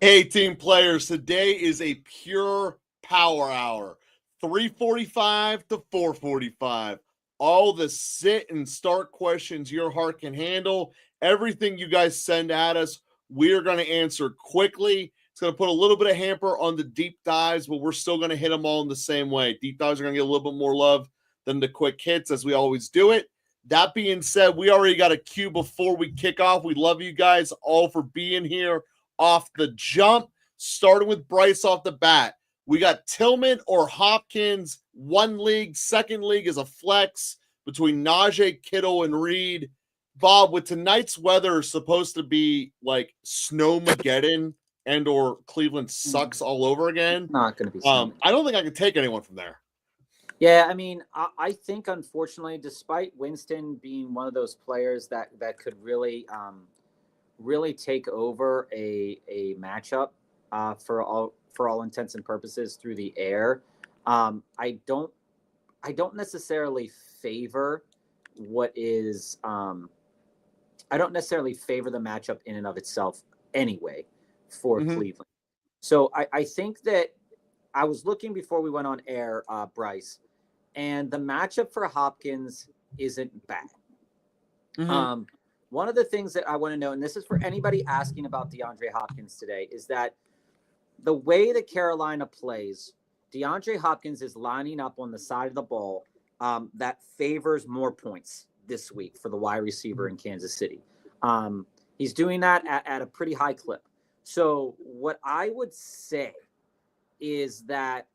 Hey, team players, today is a pure power hour, 3:45 to 4:45. All the sit and start questions your heart can handle, everything you guys send at us, we're going to answer quickly. It's going to put a little bit of hamper on the deep dives, but we're still going to hit them all in the same way. Deep dives are going to get a little bit more love than the quick hits, as we always do it. That being said, we already got a cue before we kick off. We love you guys all for being here. Off the jump, starting with Bryce off the bat. We got Tillman or Hopkins, one league. Second league is a flex between Najee, Kittle, and Reed. Bob, with tonight's weather supposed to be like snowmageddon and or Cleveland sucks all over again, Not going to be. I don't think I could take anyone from there. Yeah, I mean, I think unfortunately, despite Winston being one of those players that could really take over a matchup for all intents and purposes through the air. I don't necessarily favor what is I don't necessarily favor the matchup in and of itself anyway for Cleveland. So I think that I was looking before we went on air, Bryce, and the matchup for Hopkins isn't bad. One of the things that I want to know, and this is for anybody asking about DeAndre Hopkins today, is that the way that Carolina plays, DeAndre Hopkins is lining up on the side of the ball that favors more points this week for the wide receiver in Kansas City. He's doing that at a pretty high clip. So what I would say is that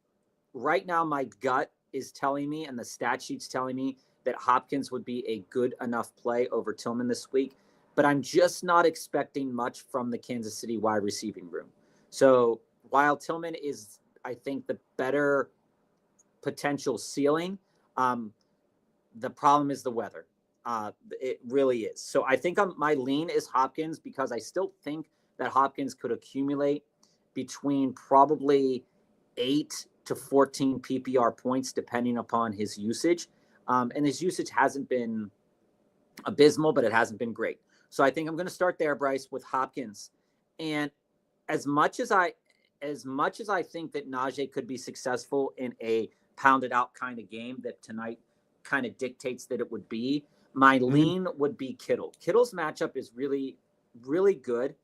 right now my gut is telling me, and the stat sheet's telling me, that Hopkins would be a good enough play over Tillman this week, but I'm just not expecting much from the Kansas City wide receiving room. So while Tillman is, I think, the better potential ceiling, the problem is the weather. It really is. So I think my lean is Hopkins because I still think that Hopkins could accumulate between probably 8 to 14 PPR points, depending upon his usage. And his usage hasn't been abysmal, but it hasn't been great. So I think I'm going to start there, Bryce, with Hopkins. And as much as I think that Najee could be successful in a pounded out kind of game that tonight kind of dictates that it would be, my lean would be Kittle. Kittle's matchup is really, really good.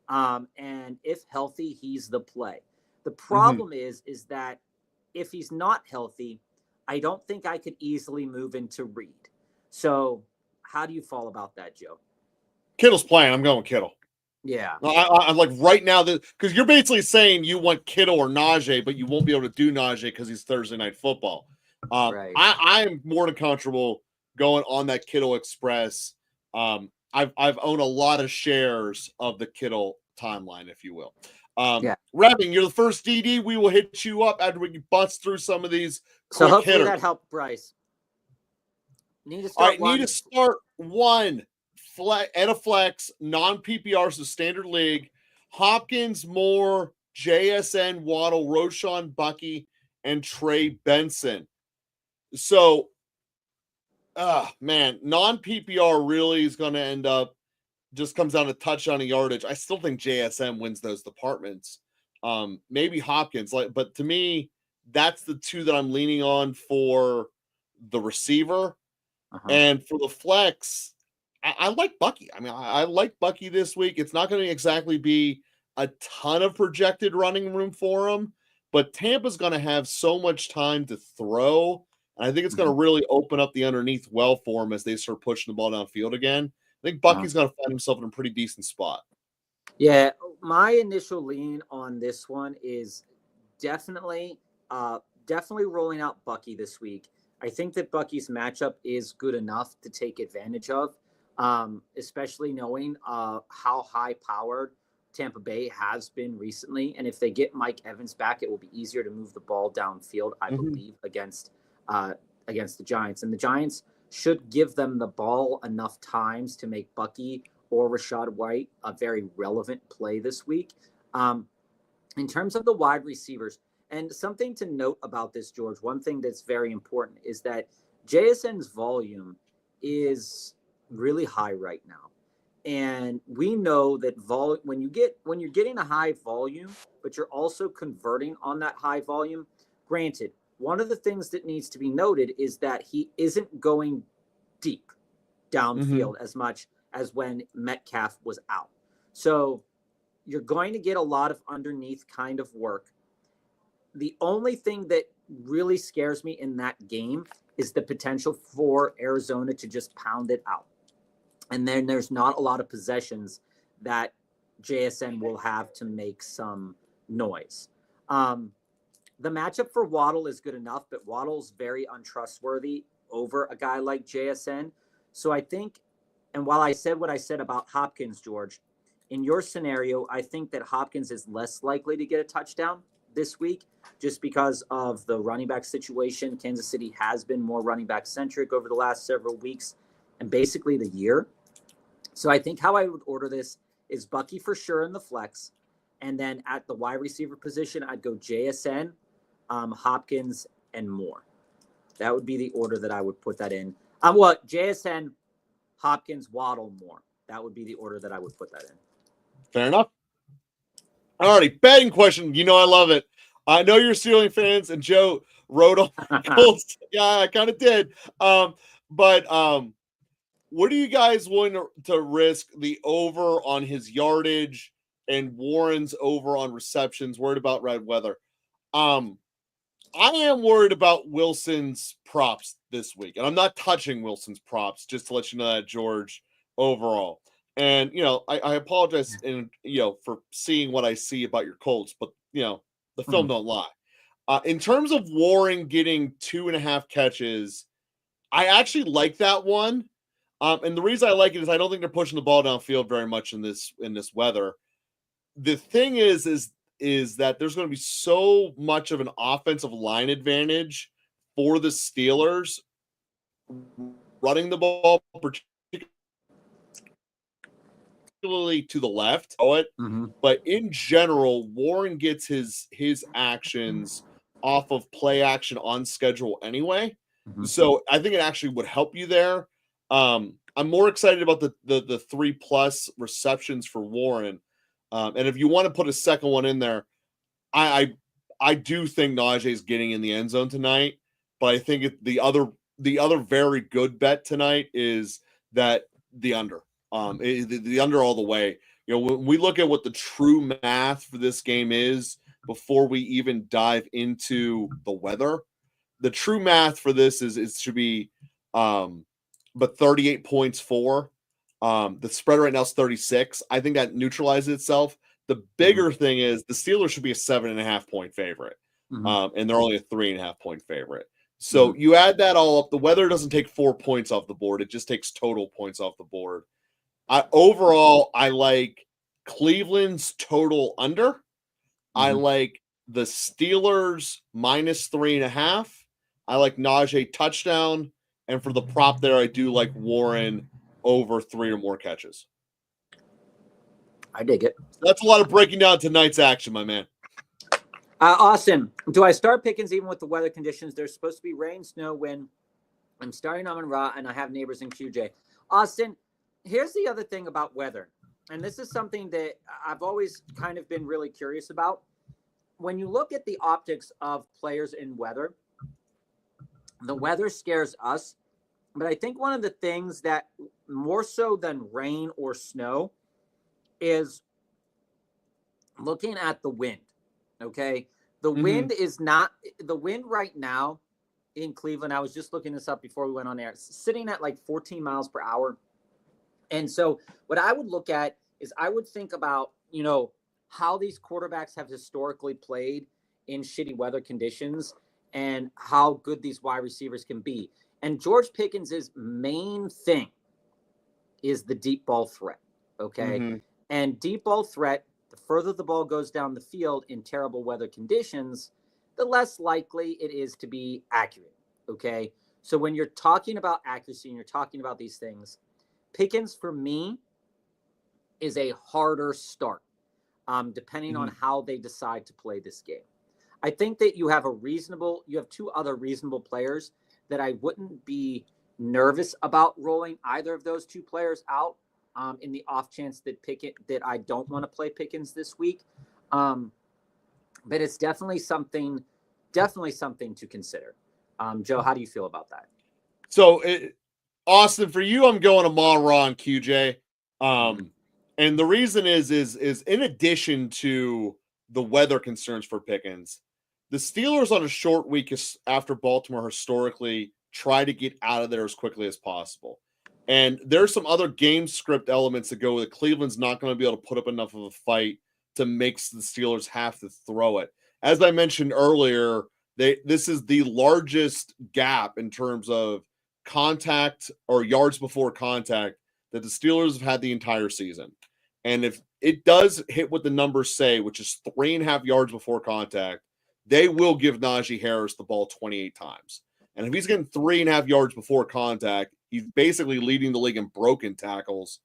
And if healthy, he's the play. The problem is that if he's not healthy, I don't think I could easily move into Reed. So how do you fall about that, Joe? Kittle's playing. I'm going Kittle. Yeah. I'm like right now, because you're basically saying you want Kittle or Najee, but you won't be able to do Najee because he's Thursday Night Football. Right. I am more than comfortable going on that Kittle Express. I've owned a lot of shares of the Kittle timeline, if you will. Rapping, you're the first DD. We will hit you up after we bust through some of these. So hopefully hitters. That helped, Bryce. Need to start one at a flex, non-PPR, so standard league. Hopkins, Moore, JSN, Waddle, Roschon, Bucky, and Trey Benson. So, non-PPR really is going to end up just comes down to touchdown and yardage. I still think JSN wins those departments. Maybe Hopkins, but to me, that's the two that I'm leaning on for the receiver. And for the flex, I like Bucky. I mean, I like Bucky this week. It's not going to exactly be a ton of projected running room for him, but Tampa's going to have so much time to throw. And I think it's going to really open up the underneath well for him as they start pushing the ball downfield again. I think Bucky's going to find himself in a pretty decent spot. Yeah, my initial lean on this one is definitely rolling out Bucky this week. I think that Bucky's matchup is good enough to take advantage of, especially knowing how high-powered Tampa Bay has been recently. And if they get Mike Evans back, it will be easier to move the ball downfield, I believe, against the Giants. And the Giants should give them the ball enough times to make Bucky or Rachaad White a very relevant play this week. In terms of the wide receivers, and something to note about this, George, one thing that's very important is that JSN's volume is really high right now. And we know that when you're getting a high volume, but you're also converting on that high volume. Granted, one of the things that needs to be noted is that he isn't going deep downfield as much as when Metcalf was out. So you're going to get a lot of underneath kind of work. The only thing that really scares me in that game is the potential for Arizona to just pound it out. And then there's not a lot of possessions that JSN will have to make some noise. The matchup for Waddle is good enough, but Waddle's very untrustworthy over a guy like JSN. So I think, and while I said what I said about Hopkins, George, in your scenario, I think that Hopkins is less likely to get a touchdown this week just because of the running back situation. Kansas City has been more running back centric over the last several weeks and basically the year. So I think how I would order this is Bucky for sure in the flex. And then at the wide receiver position, I'd go JSN, Hopkins, and Moore. That would be the order that I would put that in. JSN, Hopkins, Waddle, Moore. That would be the order that I would put that in. Fair enough. Alrighty, betting question. You know I love it. I know you're Steelers fans, and Joe wrote on Colts. Yeah, I kind of did. But what are you guys willing to risk the over on his yardage and Warren's over on receptions? Worried about red weather. I am worried about Wilson's props this week, and I'm not touching Wilson's props, just to let you know that, George, overall. And, I apologize for seeing what I see about your Colts, but, the film don't lie. In terms of Warren getting 2.5 catches, I actually like that one. And the reason I like it is I don't think they're pushing the ball downfield very much in this weather. The thing is that there's going to be so much of an offensive line advantage for the Steelers running the ball, particularly to the left. But in general, Warren gets his actions off of play action on schedule anyway. So I think it actually would help you there. I'm more excited about the 3+ receptions for Warren. And if you want to put a second one in there, I do think Najee is getting in the end zone tonight, but I think the other very good bet tonight is that the under. The under all the way. When we look at what the true math for this game is before we even dive into the weather, the true math for this is it should be but 38 points for. The spread right now is 36. I think that neutralizes itself. The bigger thing is the Steelers should be a 7.5 point favorite. And they're only a 3.5 point favorite. So you add that all up. The weather doesn't take 4 points off the board. It just takes total points off the board. Overall, I like Cleveland's total under. I like the Steelers -3.5. I like Najee touchdown. And for the prop there, I do like Warren over 3 or more catches. I dig it. That's a lot of breaking down tonight's action, my man. Austin, do I start Pickens even with the weather conditions? There's supposed to be rain, snow, wind. I'm starting on Ra, and I have neighbors in QJ. Austin, here's the other thing about weather. And this is something that I've always kind of been really curious about. When you look at the optics of players in weather, the weather scares us. But I think one of the things that more so than rain or snow is looking at the wind. Okay. The wind is not the wind right now in Cleveland. I was just looking this up before we went on air. It's sitting at like 14 miles per hour. And so what I would look at is I would think about, how these quarterbacks have historically played in shitty weather conditions and how good these wide receivers can be. And George Pickens' main thing is the deep ball threat. Okay. And deep ball threat, the further the ball goes down the field in terrible weather conditions, the less likely it is to be accurate. Okay. So when you're talking about accuracy and you're talking about these things, Pickens for me is a harder start, depending on how they decide to play this game. I think that you have two other reasonable players that I wouldn't be nervous about rolling either of those two players out. in the off chance that I don't want to play Pickens this week. But it's definitely something to consider. Joe, how do you feel about that? So, Austin, for you, I'm going Amon-Ra and QJ. And the reason is in addition to the weather concerns for Pickens, the Steelers on a short week after Baltimore historically try to get out of there as quickly as possible. And there's some other game script elements that go with it. Cleveland's not going to be able to put up enough of a fight to make the Steelers have to throw it. As I mentioned earlier, this is the largest gap in terms of contact or yards before contact that the Steelers have had the entire season. And if it does hit what the numbers say, which is 3.5 yards before contact, they will give Najee Harris the ball 28 times. And if he's getting 3.5 yards before contact, he's basically leading the league in broken tackles.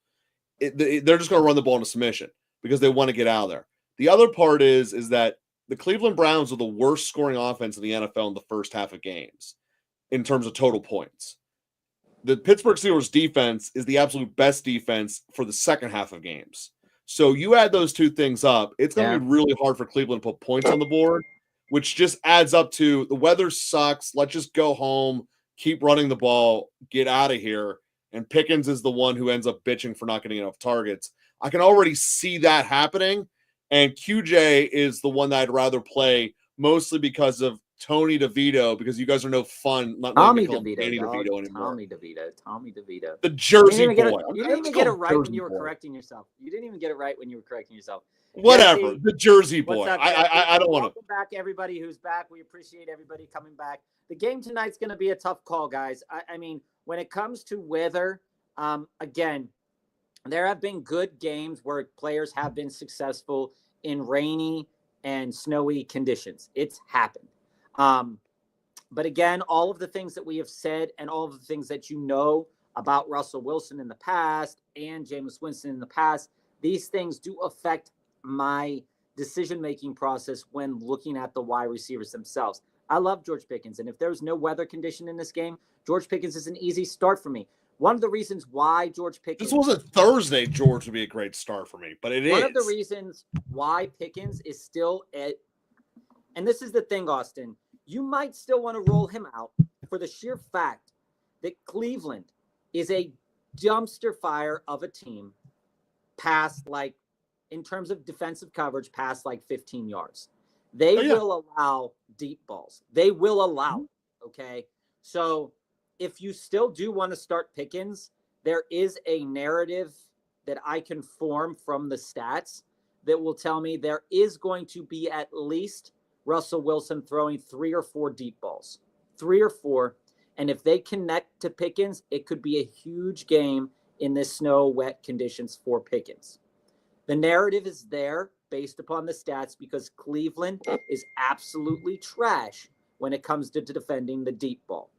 They're just going to run the ball into submission because they want to get out of there. The other part is that the Cleveland Browns are the worst scoring offense in the NFL in the first half of games in terms of total points. The Pittsburgh Steelers defense is the absolute best defense for the second half of games. So you add those two things up, it's going to be really hard for Cleveland to put points on the board, which just adds up to the weather sucks. Let's just go home, keep running the ball, get out of here. And Pickens is the one who ends up bitching for not getting enough targets. I can already see that happening. And QJ is the one that I'd rather play, mostly because of Tony DeVito, because you guys are no fun. Not Tommy DeVito anymore. Tommy DeVito. The Jersey boy. You didn't even get it right when you were correcting yourself. Whatever. Jesse, the Jersey boy. What's up, I don't want to. Welcome back, everybody who's back. We appreciate everybody coming back. The game tonight's going to be a tough call, guys. I mean, when it comes to weather, again, there have been good games where players have been successful in rainy and snowy conditions. It's happened. But again, all of the things that we have said and all of the things that you know about Russell Wilson in the past and Jameis Winston in the past, these things do affect my decision-making process when looking at the wide receivers themselves. I love George Pickens, and if there's no weather condition in this game, George Pickens is an easy start for me. One of the reasons why George Pickens... This wasn't Thursday, George would be a great start for me, but it is. One of the reasons why Pickens is still at... And this is the thing, Austin. You might still want to roll him out for the sheer fact that Cleveland is a dumpster fire of a team past, like, in terms of defensive coverage, past like 15 yards. They will allow deep balls. They will allow, okay? So if you still do want to start Pickens, there is a narrative that I can form from the stats that will tell me there is going to be at least Russell Wilson throwing 3 or 4 deep balls, 3 or 4. And if they connect to Pickens, it could be a huge game in this snow, wet conditions for Pickens. The narrative is there based upon the stats because Cleveland is absolutely trash when it comes to defending the deep ball.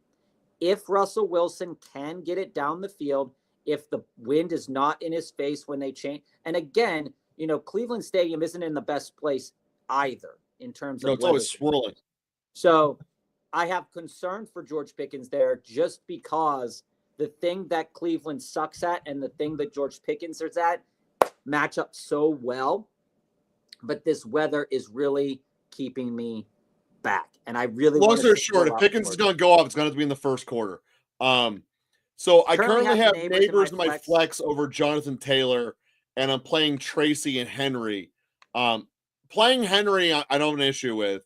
If Russell Wilson can get it down the field, if the wind is not in his face when they change, and again, you know, Cleveland Stadium isn't in the best place either in terms of it's always swirling. So I have concern for George Pickens there just because the thing that Cleveland sucks at and the thing that George Pickens is at match up so well. But this weather is really keeping me back. And I really long story short, if Pickens is going to go off, it's going to be in the first quarter. So I currently have Neighbors in my flex over Jonathan Taylor, and I'm playing Tracy and Henry. Playing Henry, I don't have an issue with.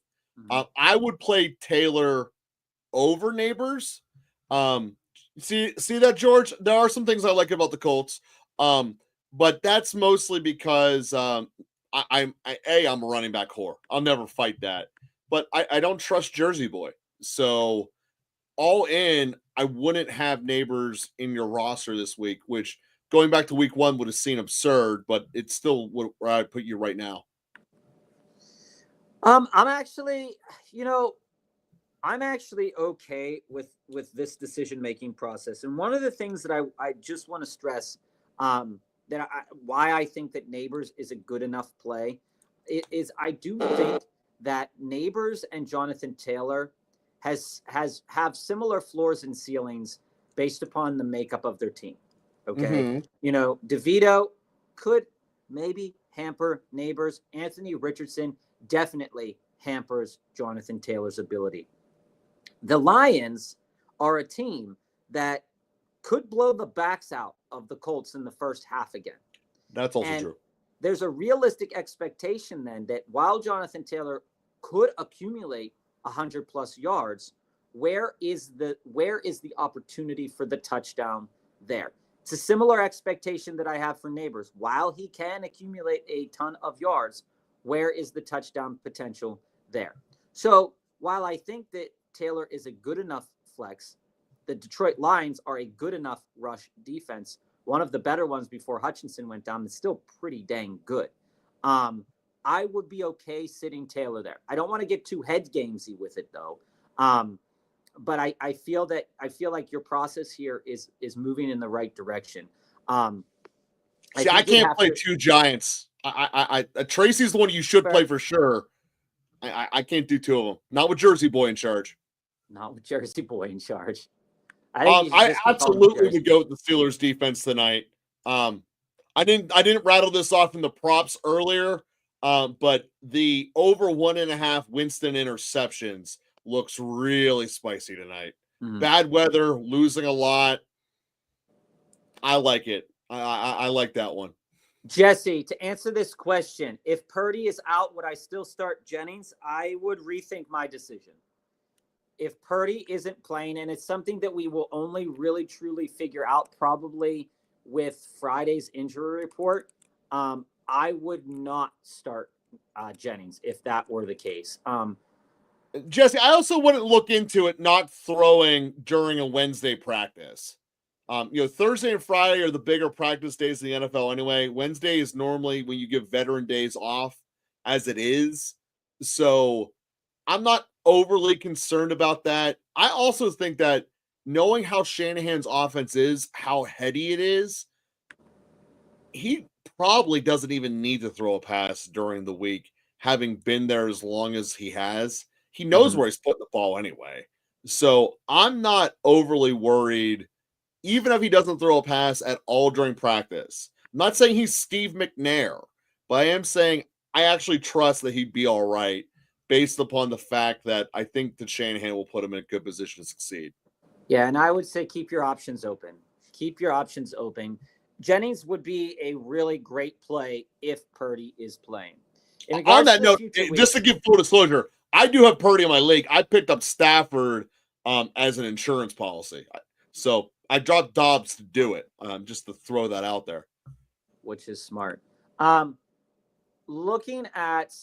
I would play Taylor over Neighbors. See that, George? There are some things I like about the Colts, but that's mostly because I'm a running back whore. I'll never fight that, but I don't trust Jersey Boy. So all in, I wouldn't have Neighbors in your roster this week, which going back to week 1 would have seemed absurd, but it's still where I put you right now. I'm actually okay with this decision-making process. And one of the things that I just want to stress why I think that Neighbors is a good enough play is I do think that Neighbors and Jonathan Taylor have similar floors and ceilings based upon the makeup of their team. Okay. Mm-hmm. DeVito could maybe hamper Neighbors. Anthony Richardson definitely hampers Jonathan Taylor's ability. The Lions are a team that could blow the backs out of the Colts in the first half again. That's also And true. there's a realistic expectation then that while Jonathan Taylor could accumulate 100 plus yards, where is the opportunity for the touchdown there? It's a similar expectation that I have for Neighbors. While he can accumulate a ton of yards, where is the touchdown potential there? So while I think that Taylor is a good enough flex, the Detroit Lions are a good enough rush defense, one of the better ones before Hutchinson went down. It's still pretty dang good. I would be okay sitting Taylor there. I don't want to get too head gamesy with it though. But I feel like your process here is moving in the right direction. I can't play two Giants. Tracy's the one you should play for sure. I can't do two of them. Not with Jersey Boy in charge. Not with Jersey Boy in charge. I absolutely would go with the Steelers defense tonight. I didn't rattle this off in the props earlier, but the over 1.5 Winston interceptions looks really spicy tonight. Mm-hmm. Bad weather, losing a lot. I like it. I like that one. Jesse, to answer this question, if Purdy is out, would I still start Jennings? I would rethink my decision. If Purdy isn't playing, and it's something that we will only really truly figure out probably with Friday's injury report, I would not start Jennings if that were the case. Jesse, I also wouldn't look into it not throwing during a Wednesday practice. Thursday and Friday are the bigger practice days in the NFL anyway. Wednesday is normally when you give veteran days off, as it is. So I'm not overly concerned about that. I also think that knowing how Shanahan's offense is, how heady it is, he probably doesn't even need to throw a pass during the week, having been there as long as he has. He knows where he's putting the ball anyway. So I'm not overly worried, even if he doesn't throw a pass at all during practice. I'm not saying he's Steve McNair, but I am saying I actually trust that he'd be all right based upon the fact that I think that Shanahan will put him in a good position to succeed. Yeah, and I would say keep your options open. Keep your options open. Jennings would be a really great play if Purdy is playing. On that note, just to give full disclosure, I do have Purdy in my league. I picked up Stafford as an insurance policy. So I dropped Dobbs to do it, just to throw that out there. Which is smart. Looking at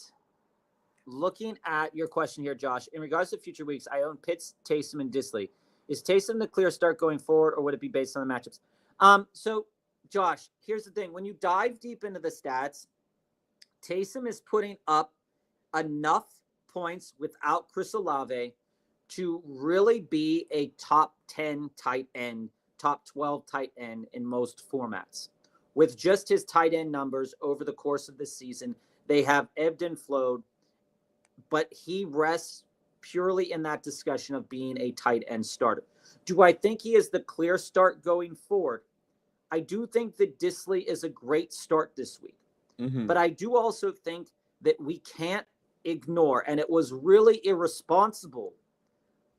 your question here, Josh, in regards to future weeks, I own Pitts, Taysom, and Disley. Is Taysom the clear start going forward, or would it be based on the matchups? So, Josh, here's the thing. When you dive deep into the stats, Taysom is putting up enough points without Chris Olave to really be a top 10 tight end, top 12 tight end in most formats. With just his tight end numbers over the course of the season, they have ebbed and flowed, but he rests purely in that discussion of being a tight end starter. Do I think he is the clear start going forward? I do think that Disley is a great start this week. But I do also think that we can't ignore, and it was really irresponsible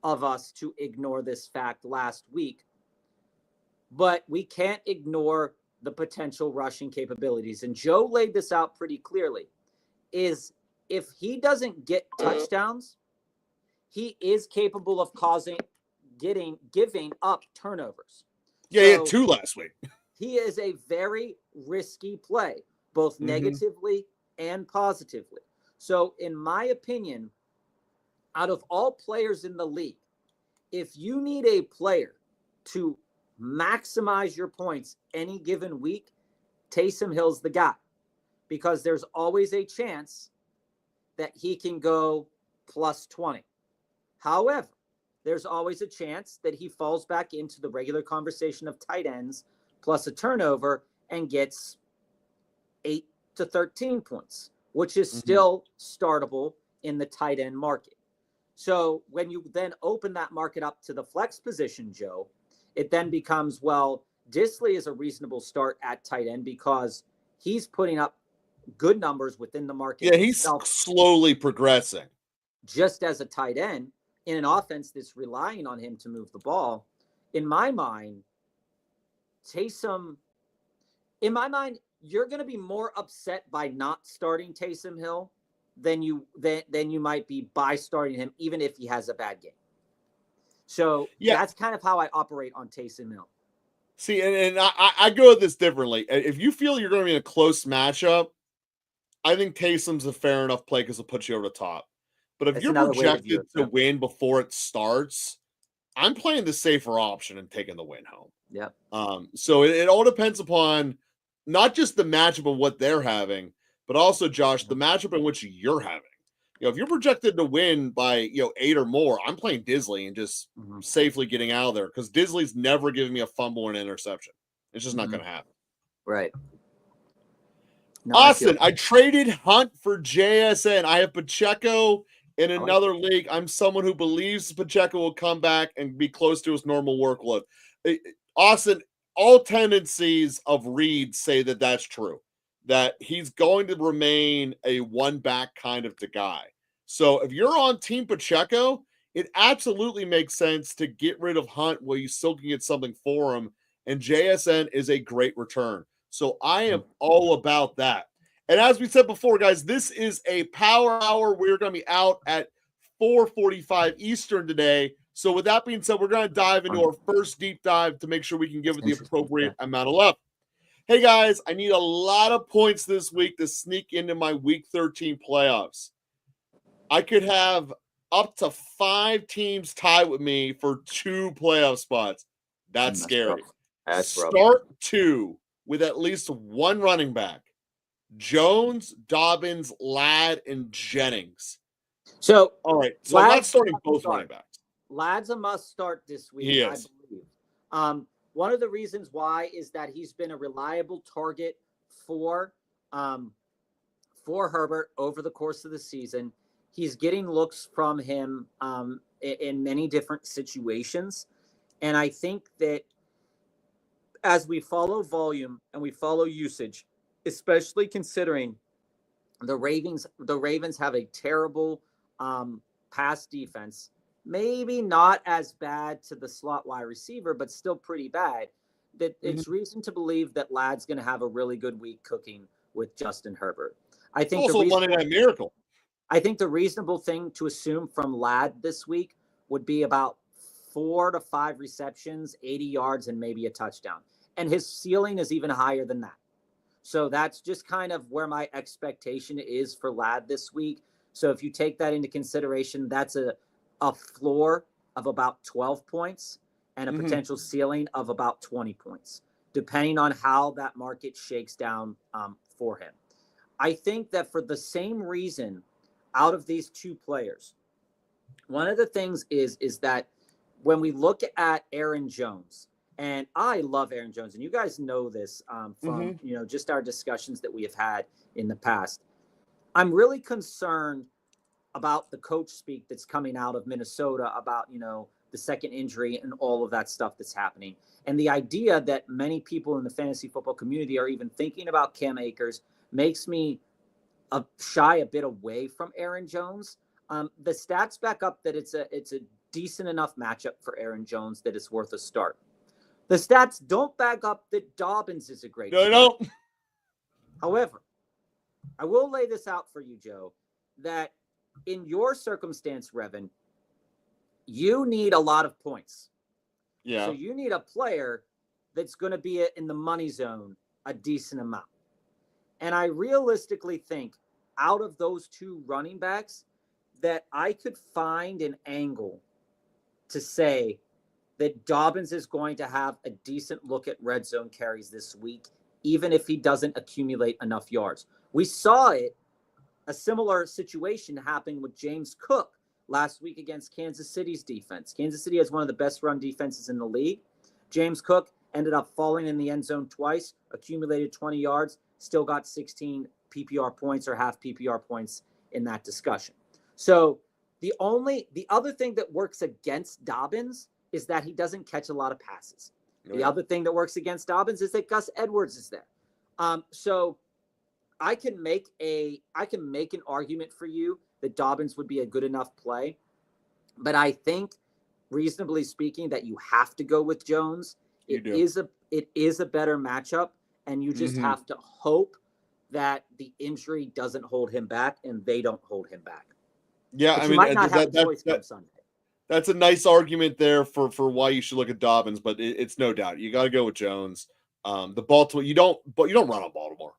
of us to ignore this fact last week, but we can't ignore the potential rushing capabilities. And Joe laid this out pretty clearly, is if he doesn't get touchdowns, he is capable of giving up turnovers. Yeah, he had 2 last week. He is a very risky play, both negatively and positively. So in my opinion, out of all players in the league, if you need a player to maximize your points any given week, Taysom Hill's the guy, because there's always a chance that he can go plus 20. However, there's always a chance that he falls back into the regular conversation of tight ends plus a turnover and gets 8 to 13 points, which is still startable in the tight end market. So when you then open that market up to the flex position, Joe, it then becomes, well, Disley is a reasonable start at tight end because he's putting up good numbers within the market. Yeah, he's slowly progressing. Just as a tight end in an offense that's relying on him to move the ball. In my mind, Taysom, you're going to be more upset by not starting Taysom Hill than you might be by starting him, even if he has a bad game. So that's kind of how I operate on Taysom Hill. See, and I go at this differently. If you feel you're going to be in a close matchup, I think Taysom's a fair enough play because it'll put you over the top. But if you're projected to win before it starts, I'm playing the safer option and taking the win home. Yep. So it all depends upon not just the matchup of what they're having, but also, Josh, the matchup in which you're having. If you're projected to win by 8 or more, I'm playing Disley and just safely getting out of there because Disley's never giving me a fumble and interception. It's just not going to happen. Right. No, Austin, I traded Hunt for JSN. I have Pacheco in another league. I'm someone who believes Pacheco will come back and be close to his normal workload. Austin, all tendencies of Reed say that that's true, that he's going to remain a one-back kind of guy. So if you're on Team Pacheco, it absolutely makes sense to get rid of Hunt where you still can get something for him, and JSN is a great return. So I am all about that. And as we said before, guys, this is a power hour. We're going to be out at 4:45 Eastern today. So with that being said, we're going to dive into our first deep dive to make sure we can give it the appropriate amount of love. Hey, guys, I need a lot of points this week to sneak into my Week 13 playoffs. I could have up to 5 teams tie with me for 2 playoff spots. That's scary. Start 2 with at least 1 running back. Jones, Dobbins, Ladd, and Jennings. So, all right. So I'm not starting both running backs. Ladd's a must start this week, he I believe. One of the reasons why is that he's been a reliable target for Herbert over the course of the season. He's getting looks from him in many different situations. And I think that as we follow volume and we follow usage, especially considering the Ravens have a terrible pass defense, maybe not as bad to the slot wide receiver, but still pretty bad, that it's reason to believe that Ladd's going to have a really good week cooking with Justin Herbert. I think also Monday Night Miracle. I think the reasonable thing to assume from Ladd this week would be about 4 to 5 receptions, 80 yards, and maybe a touchdown. And his ceiling is even higher than that. So that's just kind of where my expectation is for Ladd this week. So if you take that into consideration, that's a floor of about 12 points and a potential ceiling of about 20 points, depending on how that market shakes down for him. I think that for the same reason, out of these 2 players, one of the things is that when we look at Aaron Jones, and I love Aaron Jones, and you guys know this from just our discussions that we have had in the past. I'm really concerned about the coach speak that's coming out of Minnesota about the second injury and all of that stuff that's happening, and the idea that many people in the fantasy football community are even thinking about Cam Akers makes me shy a bit away from Aaron Jones. The stats back up that it's a decent enough matchup for Aaron Jones that it's worth a start. The stats don't back up that Dobbins is a great start. No. However, I will lay this out for you, Joe, that in your circumstance, Revan, you need a lot of points. Yeah. So you need a player that's going to be in the money zone a decent amount. And I realistically think out of those 2 running backs that I could find an angle to say that Dobbins is going to have a decent look at red zone carries this week, even if he doesn't accumulate enough yards. We saw a similar situation happen with James Cook last week against Kansas City's defense. Kansas City has one of the best run defenses in the league. James Cook ended up falling in the end zone twice, accumulated 20 yards, still got 16 PPR points or half PPR points in that discussion. So the other thing that works against Dobbins is that he doesn't catch a lot of passes. The other thing that works against Dobbins is that Gus Edwards is there. So I can make an argument for you that Dobbins would be a good enough play, but I think, reasonably speaking, that you have to go with Jones. It is a better matchup, and you just have to hope that the injury doesn't hold him back and they don't hold him back. Yeah, but I you mean, might not have a choice come Sunday. That's a nice argument there for why you should look at Dobbins, but it's no doubt you got to go with Jones. The Baltimore, you don't run on Baltimore.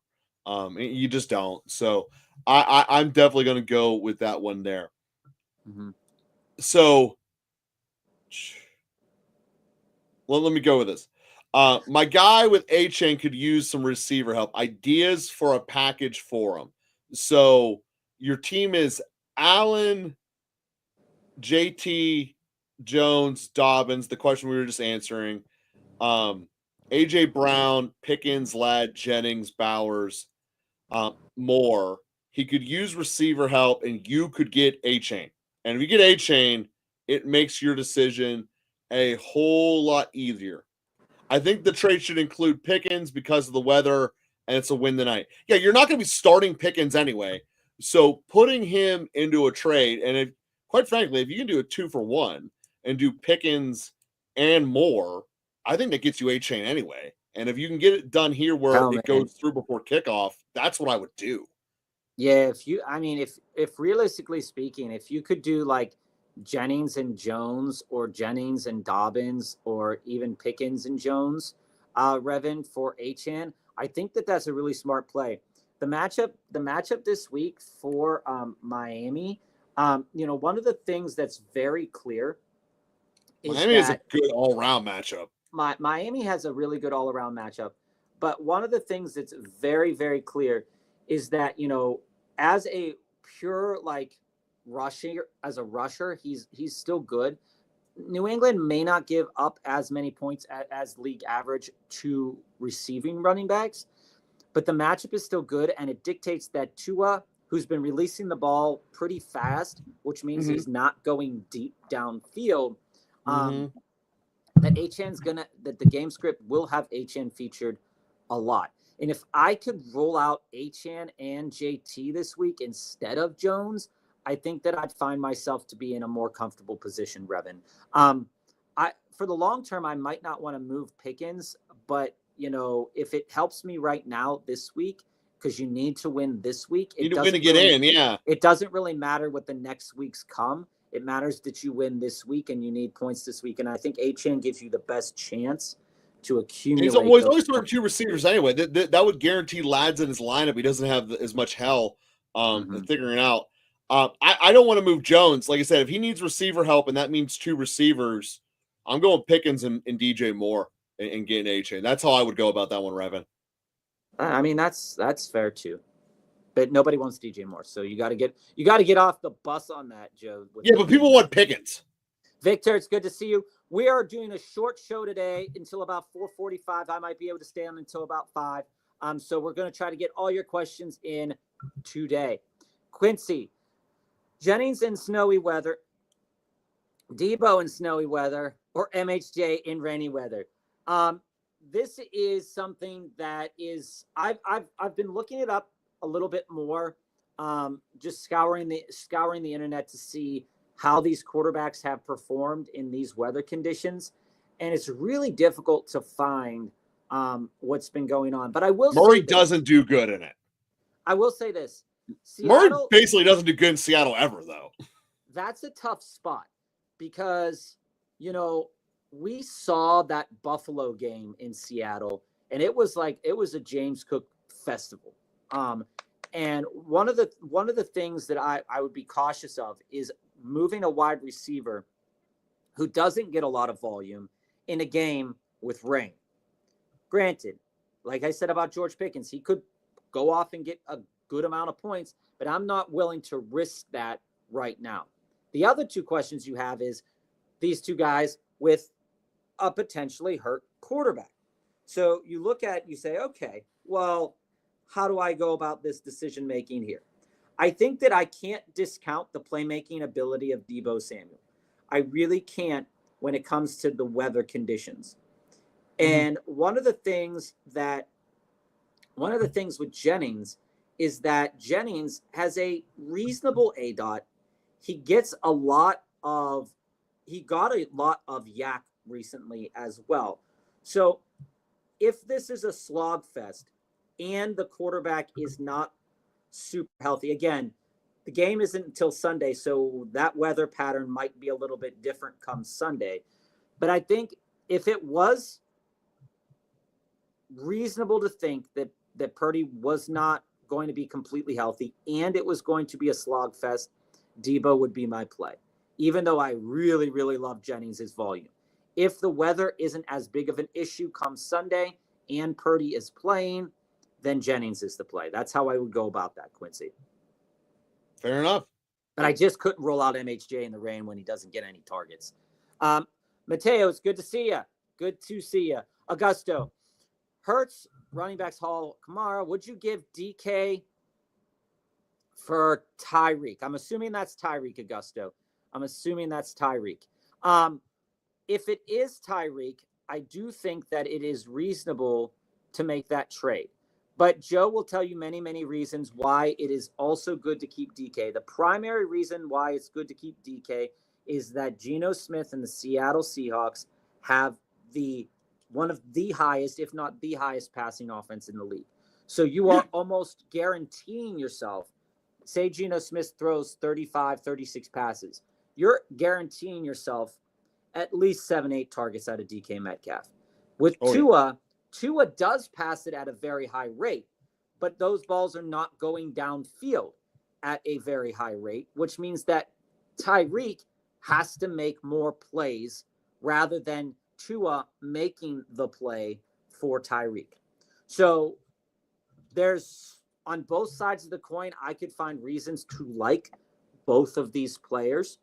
You just don't. So I'm definitely going to go with that one there. So, well, let me go with this. My guy with A-Chain could use some receiver help. Ideas for a package for him. So your team is Allen, JT, Jones, Dobbins. The question we were just answering. AJ Brown, Pickens, Ladd, Jennings, Bowers, Moore. He could use receiver help, and you could get A-Chain. And if you get A-Chain, it makes your decision a whole lot easier. I think the trade should include Pickens because of the weather, and it's a win tonight. Yeah, you're not going to be starting Pickens anyway. So putting him into a trade, and quite frankly, if you can do a 2-for-1 and do Pickens and Moore, I think that gets you A-Chain anyway. And if you can get it done here where it goes through before kickoff, that's what I would do. Yeah, if realistically speaking, if you could do like Jennings and Jones or Jennings and Dobbins or even Pickens and Jones, Revin for Achane, I think that's a really smart play. The matchup this week for Miami, one of the things that's very clear is Miami is a good all-around matchup. Miami has a really good all-around matchup, but one of the things that's very, very clear is that, as a pure rusher, he's still good. New England may not give up as many points as league average to receiving running backs, but the matchup is still good, and it dictates that Tua, who's been releasing the ball pretty fast, which means he's not going deep downfield, that the game script will have Achane featured a lot. And if I could roll out Achane and JT this week instead of Jones, I think that I'd find myself to be in a more comfortable position, Revin. For the long term, I might not want to move Pickens, but if it helps me right now this week, because you need to win this week, you need to win to get in. Yeah, it doesn't really matter what the next weeks come. It matters that you win this week and you need points this week. And I think Achane gives you the best chance to accumulate. He's always sort of two receivers anyway. That would guarantee Ladd's in his lineup. He doesn't have as much hell figuring out. I don't want to move Jones. Like I said, if he needs receiver help and that means two receivers, I'm going Pickens and DJ Moore and getting A-Chain. That's how I would go about that one, Revin. I mean, that's fair too. But nobody wants DJ Moore, so you got to get off the bus on that, Joe. Yeah, but people want Pickens. Victor, it's good to see you. We are doing a short show today until about 4:45. I might be able to stay on until about 5. So we're going to try to get all your questions in today. Quincy, Jennings in snowy weather, Debo in snowy weather, or MHJ in rainy weather. This is something that is I've been looking it up a little bit more, just scouring the internet to see how these quarterbacks have performed in these weather conditions, and it's really difficult to find what's been going on. But I will Murray doesn't do good in it. I will say this: Murray basically doesn't do good in Seattle ever, though. That's a tough spot because we saw that Buffalo game in Seattle, and it was a James Cook festival. And one of the things that I would be cautious of is moving a wide receiver who doesn't get a lot of volume in a game with rain. Granted, like I said about George Pickens, he could go off and get a good amount of points, but I'm not willing to risk that right now. The other two questions you have is these two guys with a potentially hurt quarterback. So you say, okay, well, how do I go about this decision making here? I think that I can't discount the playmaking ability of Deebo Samuel. I really can't when it comes to the weather conditions. And one of the things with Jennings is that Jennings has a reasonable ADOT. He got a lot of yak recently as well. So if this is a slog fest and the quarterback is not super healthy, again, the game isn't until Sunday, so that weather pattern might be a little bit different come Sunday. But I think if it was reasonable to think that Purdy was not going to be completely healthy and it was going to be a slog fest, Debo would be my play, even though I really, really love Jennings' volume. If the weather isn't as big of an issue come Sunday and Purdy is playing, then Jennings is the play. That's how I would go about that, Quincy. Fair enough. But I just couldn't roll out MHJ in the rain when he doesn't get any targets. Mateo, it's good to see you. Good to see you. Augusto, Hurts, running backs Hall, Kamara, would you give DK for Tyreek? I'm assuming that's Tyreek, Augusto. I'm assuming that's Tyreek. If it is Tyreek, I do think that it is reasonable to make that trade. But Joe will tell you many, many reasons why it is also good to keep DK. The primary reason why it's good to keep DK is that Geno Smith and the Seattle Seahawks have one of the highest, if not the highest, passing offense in the league. So you are almost guaranteeing yourself, say Geno Smith throws 35, 36 passes. You're guaranteeing yourself at least 7-8 targets out of DK Metcalf. With Tua does pass it at a very high rate, but those balls are not going downfield at a very high rate, which means that Tyreek has to make more plays rather than Tua making the play for Tyreek. So there's, on both sides of the coin, I could find reasons to like both of these players.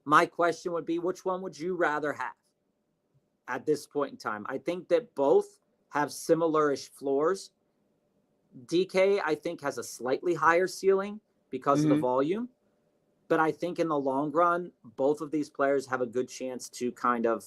My question would be, which one would you rather have at this point in time? I think that both have similar-ish floors. DK, I think, has a slightly higher ceiling because of the volume. But I think in the long run, both of these players have a good chance to kind of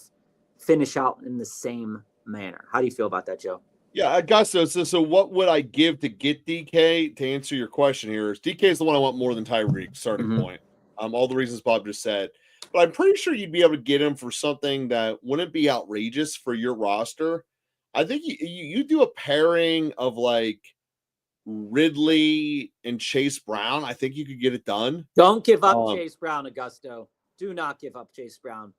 finish out in the same manner. How do you feel about that, Joe? Yeah, Augusto. So what would I give to get DK? To answer your question here, is DK is the one I want more than Tyreek, starting point. All the reasons Bob just said. But I'm pretty sure you'd be able to get him for something that wouldn't be outrageous for your roster. I think you do a pairing of like Ridley and Chase Brown. I think you could get it done. Don't give up Chase Brown, Augusto. Do not give up Chase Brown.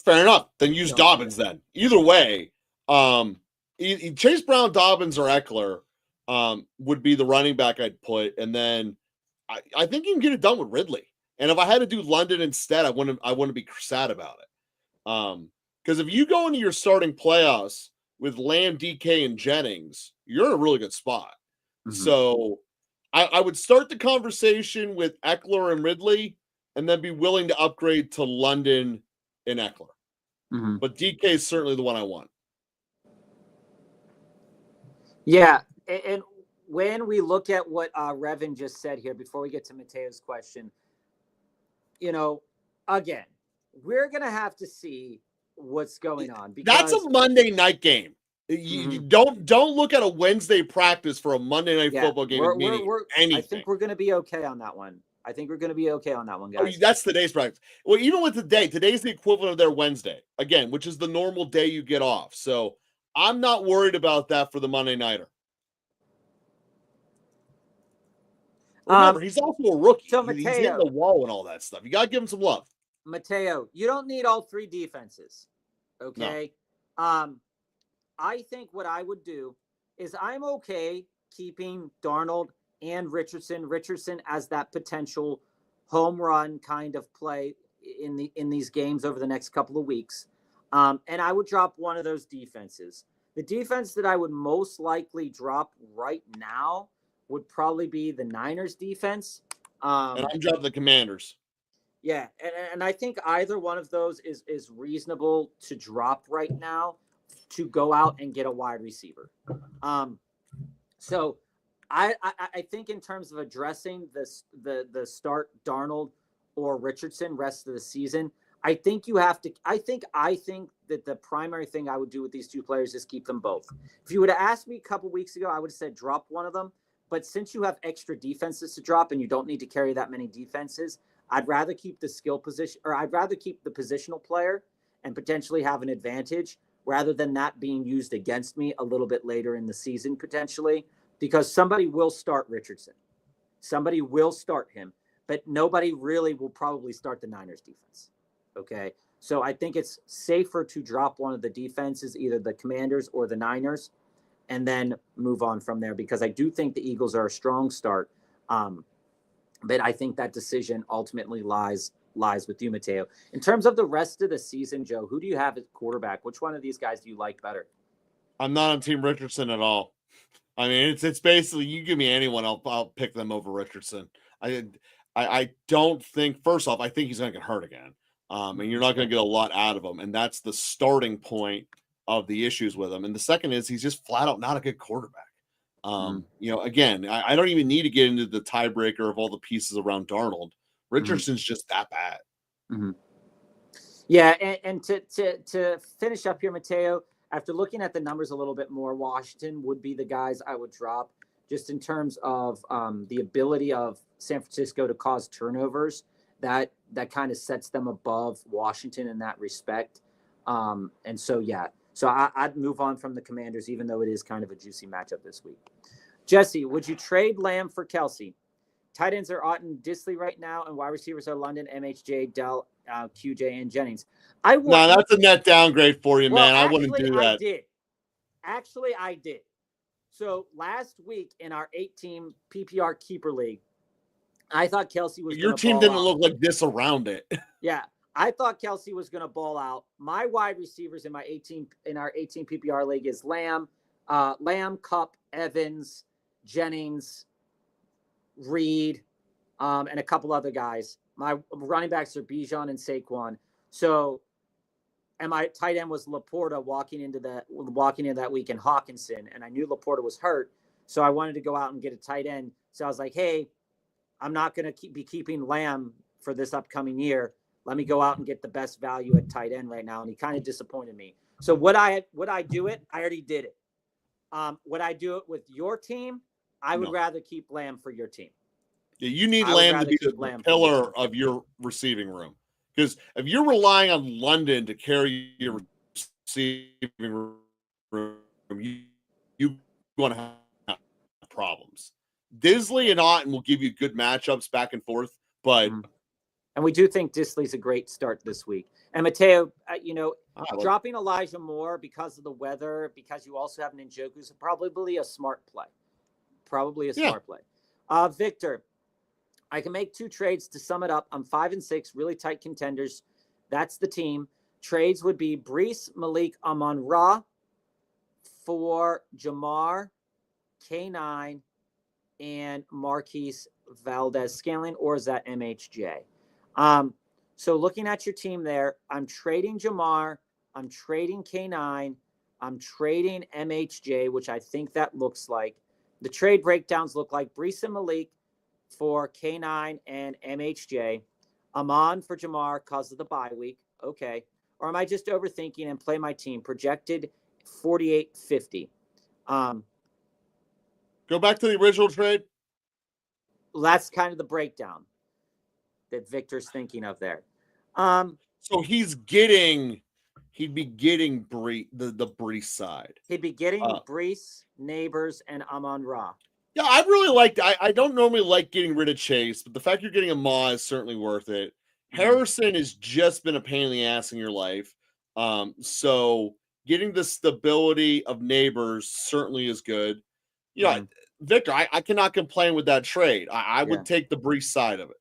Fair enough. Then use Dobbins then. Either way, Chase Brown, Dobbins, or Eckler would be the running back I'd put. And then I think you can get it done with Ridley. And if I had to do London instead, I wouldn't be sad about it. Because if you go into your starting playoffs with Lamb, DK, and Jennings, you're in a really good spot. So I would start the conversation with Eckler and Ridley and then be willing to upgrade to London and Eckler. But DK is certainly the one I want. Yeah. And when we look at what Revin just said here, before we get to Mateo's question, again, we're going to have to see what's going on. Because that's a Monday night game. You don't look at a Wednesday practice for a Monday night football game. I think we're going to be okay on that one. Guys. That's today's practice. Well, even with today's the equivalent of their Wednesday, again, which is the normal day you get off. So I'm not worried about that for the Monday nighter. Remember, he's also a rookie. So he's hitting the wall and all that stuff. You got to give him some love. Mateo, you don't need all three defenses. Okay. No. I think what I would do is I'm okay keeping Darnold and Richardson as that potential home run kind of play in these games over the next couple of weeks. And I would drop one of those defenses. The defense that I would most likely drop right now would probably be the Niners defense. And I'm dropping the Commanders. Yeah, and I think either one of those is reasonable to drop right now to go out and get a wide receiver. So I think in terms of addressing the start Darnold or Richardson rest of the season, I think you have to. I think that the primary thing I would do with these two players is keep them both. If you would have asked me a couple weeks ago, I would have said drop one of them. But since you have extra defenses to drop and you don't need to carry that many defenses, I'd rather keep the skill position, or I'd rather keep the positional player and potentially have an advantage rather than that being used against me a little bit later in the season potentially, because somebody will start Richardson. Somebody will start him, but nobody really will probably start the Niners defense. Okay. So I think it's safer to drop one of the defenses, either the Commanders or the Niners, and then move on from there, because I do think the Eagles are a strong start. But I think that decision ultimately lies with you, Mateo. In terms of the rest of the season, Joe, who do you have at quarterback? Which one of these guys do you like better? I'm not on Team Richardson at all. I mean, it's basically, you give me anyone, I'll pick them over Richardson. I don't think, first off, I think he's going to get hurt again. And you're not going to get a lot out of him. And that's the starting point of the issues with him. And the second is he's just flat out not a good quarterback. Again, I don't even need to get into the tiebreaker of all the pieces around Darnold. Richardson's just that bad. Mm-hmm. Yeah, and to finish up here, Mateo, after looking at the numbers a little bit more, Washington would be the guys I would drop, just in terms of the ability of San Francisco to cause turnovers. That kind of sets them above Washington in that respect. And so, yeah. So I'd move on from the Commanders, even though it is kind of a juicy matchup this week. Jesse, would you trade Lamb for Kelsey? Tight ends are Otten, Disley right now, and wide receivers are London, MHJ, Dell, QJ, and Jennings. No, that's a net downgrade for you, man. I wouldn't do that. Actually, I did. So last week in our 8-team PPR keeper league, I thought Kelsey was. Your team didn't look like this around it. Yeah, I thought Kelsey was going to ball out. My wide receivers in our 18 PPR league is Lamb, Cup, Evans, Jennings, Reed, and a couple other guys. My running backs are Bijan and Saquon. So, and my tight end was Laporta walking into that week in Hawkinson, and I knew Laporta was hurt, so I wanted to go out and get a tight end. So I was like, hey, I'm not going to be keeping Lamb for this upcoming year. Let me go out and get the best value at tight end right now. And he kind of disappointed me. So would I do it? I already did it. Would I do it with your team? I would rather keep Lamb for your team. Yeah, you need Lamb to be the pillar of your receiving room. Because if you're relying on London to carry your receiving room, you're going to have problems. Disley and Otten will give you good matchups back and forth, but and we do think Disley's a great start this week. And Mateo, dropping Elijah Moore because of the weather, because you also have Njoku, is probably a smart play. Smart play. Victor, I can make 2 trades to sum it up. I'm 5-6, really tight contenders. That's the team. Trades would be Brees, Malik, Amon-Ra for Jamar, K9, and Marquise Valdez-Scantling, or is that MHJ? So looking at your team there, I'm trading Jamar, I'm trading K9, I'm trading MHJ, which I think that looks like. The trade breakdowns look like Brees and Malik for K9 and MHJ, Amon for Jamar because of the bye week. Okay. Or am I just overthinking and play my team? Projected 48-50. Go back to the original trade. That's kind of the breakdown that Victor's thinking of there. So he'd be getting the Brees side. He'd be getting Brees, Neighbors, and Amon-Ra. Yeah, I really liked. I don't normally like getting rid of Chase, but the fact you're getting a Ma is certainly worth it. Harrison has just been a pain in the ass in your life. So getting the stability of Neighbors certainly is good. Victor, I cannot complain with that trade. I would take the Brees side of it.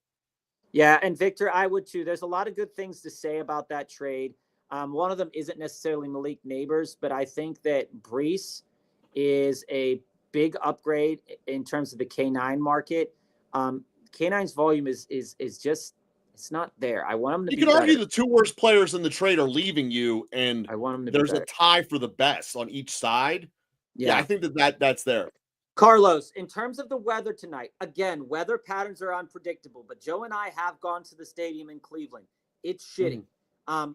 Yeah, and Victor, I would too. There's a lot of good things to say about that trade. One of them isn't necessarily Malik Neighbors, but I think that Brees is a big upgrade in terms of the K9 market. K9's volume is just, it's not there. I want him to be better. You could argue the 2 worst players in the trade are leaving you, and I want him to there's a tie for the best on each side. Yeah, I think that's there. Carlos, in terms of the weather tonight, again, weather patterns are unpredictable, but Joe and I have gone to the stadium in Cleveland. It's shitty.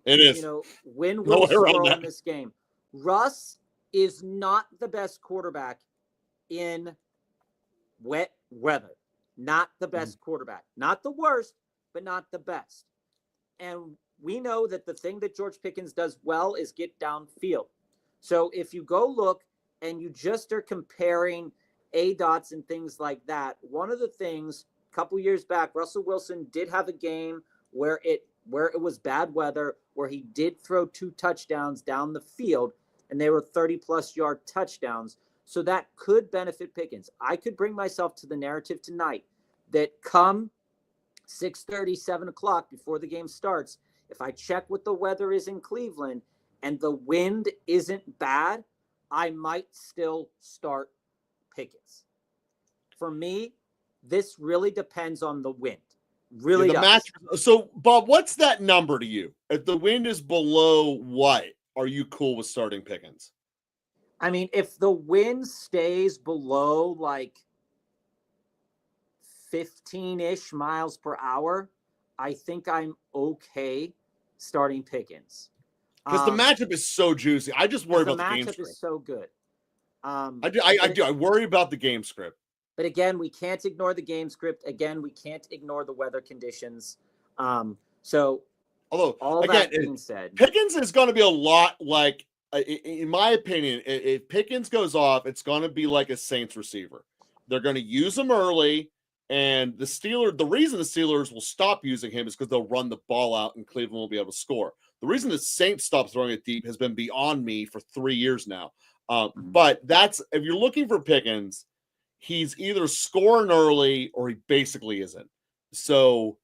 It is. Wind No will way around swirl that. in this game. Russ is not the best quarterback in wet weather. Not the best quarterback. Not the worst, but not the best. And we know that the thing that George Pickens does well is get downfield. So if you go look and you just are comparing ADOTs and things like that, one of the things a couple years back, Russell Wilson did have a game where it was bad weather, where he did throw 2 touchdowns down the field, and they were 30-plus yard touchdowns. So that could benefit Pickens. I could bring myself to the narrative tonight that come 6:30, 7 o'clock before the game starts, if I check what the weather is in Cleveland and the wind isn't bad, I might still start Pickens. For me, this really depends on the wind. Really does. Match. So, Bob, what's that number to you? If the wind is below what, are you cool with starting Pickens? I mean, if the wind stays below like 15-ish miles per hour, I think I'm okay starting Pickens. Because the matchup is so juicy. I just worry about the game script. The matchup is so good. I do. I worry about the game script. But again, we can't ignore the game script. Again, we can't ignore the weather conditions. So, although, all again, that being said, Pickens is going to be a lot like, in my opinion, if Pickens goes off, it's going to be like a Saints receiver. They're going to use him early, and the reason the Steelers will stop using him is because they'll run the ball out and Cleveland will be able to score. The reason the Saints stop throwing it deep has been beyond me for 3 years now. But if you're looking for Pickens, he's either scoring early or he basically isn't. So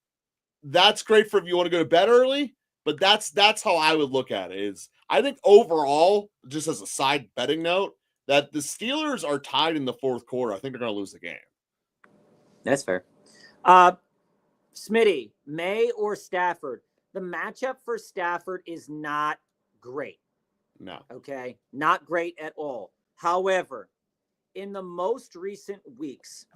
that's great for if you want to go to bed early, but that's how I would look at it. I think overall, just as a side betting note, that the Steelers are tied in the fourth quarter. I think they're going to lose the game. That's fair. Smitty, May or Stafford? The matchup for Stafford is not great. No. Okay? Not great at all. However, in the most recent weeks,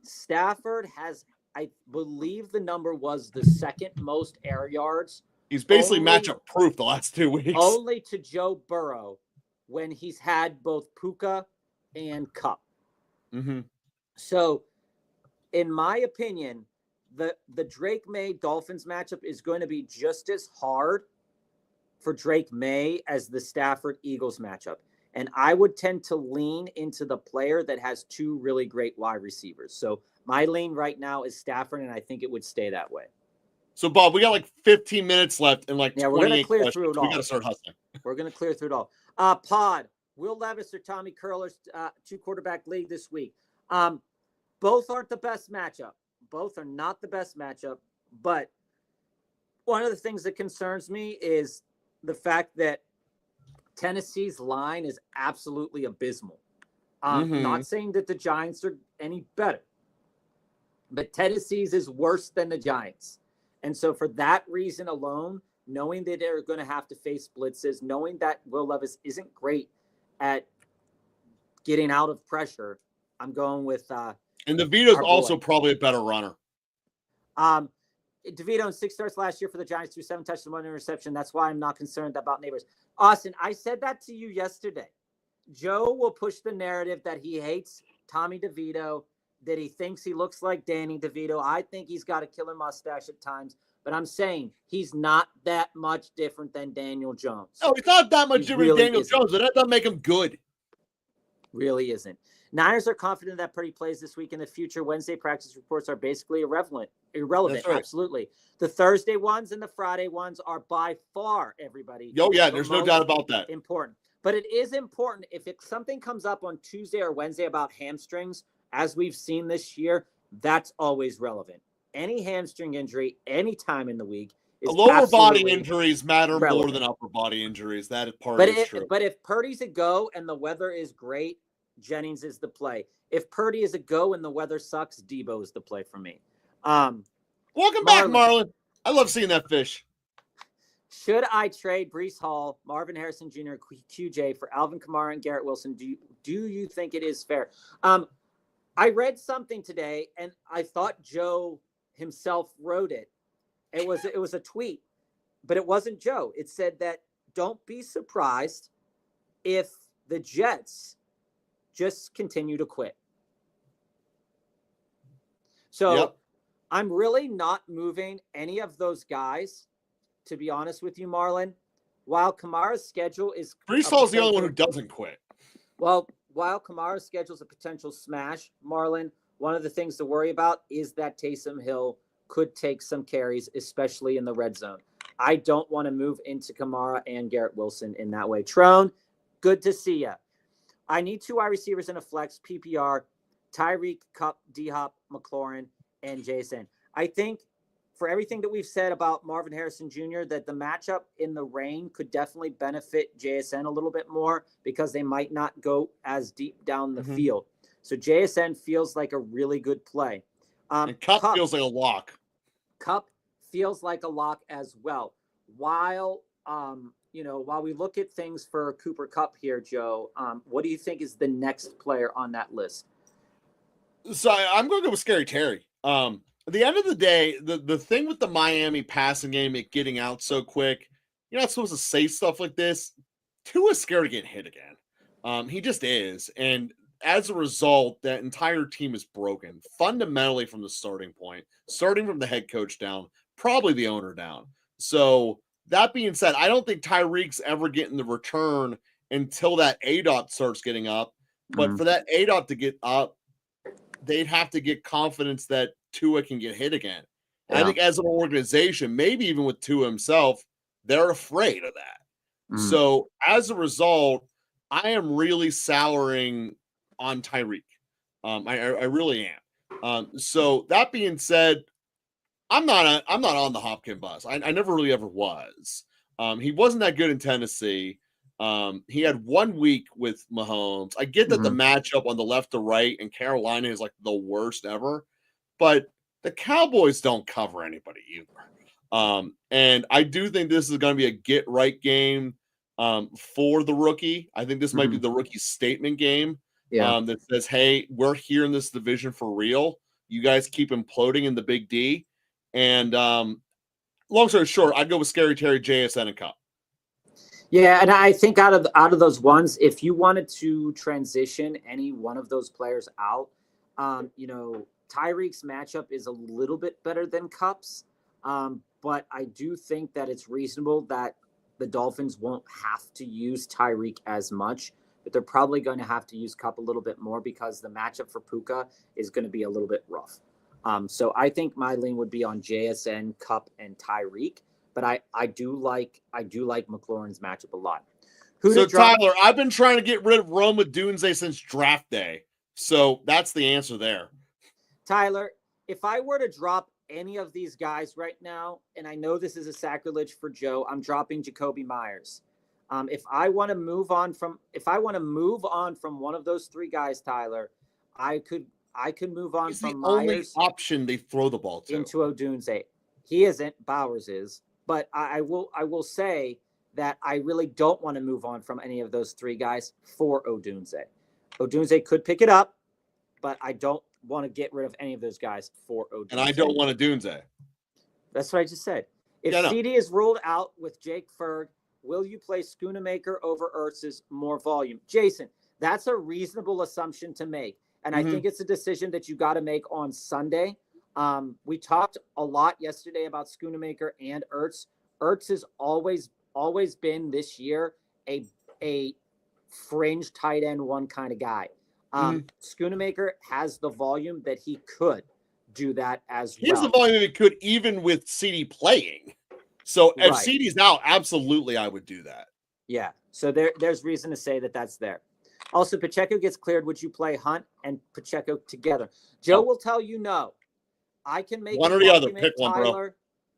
Stafford has, I believe the number was the second most air yards. He's basically matchup proof the last 2 weeks. Only to Joe Burrow when he's had both Puka and Kupp. Mm-hmm. So, in my opinion, the Drake May Dolphins matchup is going to be just as hard for Drake May as the Stafford Eagles matchup. And I would tend to lean into the player that has 2 really great wide receivers. So my lean right now is Stafford, and I think it would stay that way. So, Bob, we got like 15 minutes left and like 28 we're gonna clear questions. through it all. We got to start hustling. We're going to clear through it all. Pod, Will Levis or Tommy Curler's 2-quarterback league this week. Both aren't the best matchup. Both are not the best matchup. But one of the things that concerns me is the fact that Tennessee's line is absolutely abysmal. Not saying that the Giants are any better, but Tennessee's is worse than the Giants. And so for that reason alone, knowing that they're going to have to face blitzes, knowing that Will Levis isn't great at getting out of pressure, I'm going with and DeVito's also probably a better runner. DeVito in 6 starts last year for the Giants, threw 7 touchdowns, 1 interception. That's why I'm not concerned about Neighbors. Austin, I said that to you yesterday. Joe will push the narrative that he hates Tommy DeVito, that he thinks he looks like Danny DeVito. I think he's got a killer mustache at times, but I'm saying he's not that much different than Daniel Jones. No, he's not that much different than Daniel Jones, but that doesn't make him good. Really isn't. Niners are confident that Purdy plays this week in the future. Wednesday practice reports are basically irrelevant. Right. Absolutely. The Thursday ones and the Friday ones are by far, everybody. Oh, yeah, there's no doubt about that. Important. But it is important if something comes up on Tuesday or Wednesday about hamstrings, as we've seen this year, that's always relevant. Any hamstring injury, any time in the week, is lower body injuries matter relevant. more than upper body injuries. That is true. But if Purdy's a go and the weather is great, Jennings is the play. If Purdy is a go and the weather sucks, Debo is the play for me. Welcome back, Marlon. I love seeing that fish. Should I trade Breece Hall, Marvin Harrison Jr., QJ for Alvin Kamara and Garrett Wilson? Do you think it is fair? I read something today, and I thought Joe himself wrote it. It was a tweet, but it wasn't Joe. It said that don't be surprised if the Jets just continue to quit. So Yep. I'm really not moving any of those guys, to be honest with you, Marlon. While Kamara's schedule is Brees Hall's the only one who doesn't quit. Well, while Kamara's schedule is a potential smash, Marlon, one of the things to worry about is that Taysom Hill could take some carries, especially in the red zone. I don't want to move into Kamara and Garrett Wilson in that way. Trone, good to see you. I need 2 wide receivers in a flex, PPR, Tyreek, Cup, D-Hop, McLaurin, and Jason. I think for everything that we've said about Marvin Harrison Jr., that the matchup in the rain could definitely benefit JSN a little bit more because they might not go as deep down the field. So JSN feels like a really good play. And Cup feels like a lock. Cup feels like a lock as well. While while we look at things for Cooper Kupp here, Joe, what do you think is the next player on that list? So I'm going to go with Scary Terry. At the end of the day, the thing with the Miami passing game, it getting out so quick, you're not supposed to say stuff like this. Tua's scared to get hit again. He just is. And as a result, that entire team is broken fundamentally from the starting point, starting from the head coach down, probably the owner down. So that being said, I don't think Tyreek's ever getting the return until that ADOT starts getting up. But for that ADOT to get up, they'd have to get confidence that Tua can get hit again. Yeah. I think as an organization, maybe even with Tua himself, they're afraid of that. So as a result, I am really souring on Tyreek. I really am. So that being said, I'm not on the Hopkins bus. I never really ever was. He wasn't that good in Tennessee. He had 1 week with Mahomes. I get that the matchup on the left to right in Carolina is like the worst ever, but the Cowboys don't cover anybody either. And I do think this is going to be a get right game for the rookie. I think this might be the rookie statement game that says, hey, we're here in this division for real. You guys keep imploding in the Big D. And long story short, I'd go with Scary Terry, JSN, and Cup. Yeah, and I think out of those ones, if you wanted to transition any one of those players out, Tyreek's matchup is a little bit better than Cup's, but I do think that it's reasonable that the Dolphins won't have to use Tyreek as much, but they're probably going to have to use Cup a little bit more because the matchup for Puka is going to be a little bit rough. So I think my lean would be on JSN, Cup, and Tyreek. But I do like McLaurin's matchup a lot. Tyler, I've been trying to get rid of Rome Odunze since draft day. So that's the answer there. Tyler, if I were to drop any of these guys right now, and I know this is a sacrilege for Joe, I'm dropping Jacoby Myers. If I want to move on from one of those 3 guys, Tyler, I could move on from Myers. Only option they throw the ball to into Odunze. He isn't. Bowers is. But I will say that I really don't want to move on from any of those 3 guys for Odunze. Odunze could pick it up, but I don't want to get rid of any of those guys for Odunze. And I don't want Odunze. That's what I just said. If CD is ruled out with Jake Ferg, will you play Schoonamaker over Ertz's more volume? Jason, that's a reasonable assumption to make. And I think it's a decision that you got to make on Sunday. We talked a lot yesterday about Schoonamaker and Ertz. Ertz has always been this year a fringe tight end 1 kind of guy. Schoonamaker has the volume that he could do that as well. He has the volume that he could even with CD playing. So if CD's out, absolutely I would do that. Yeah. So there's reason to say that that's there. Also, Pacheco gets cleared. Would you play Hunt and Pacheco together? Joe will tell you no. I can make one or the other. Pick one, Tyler, bro.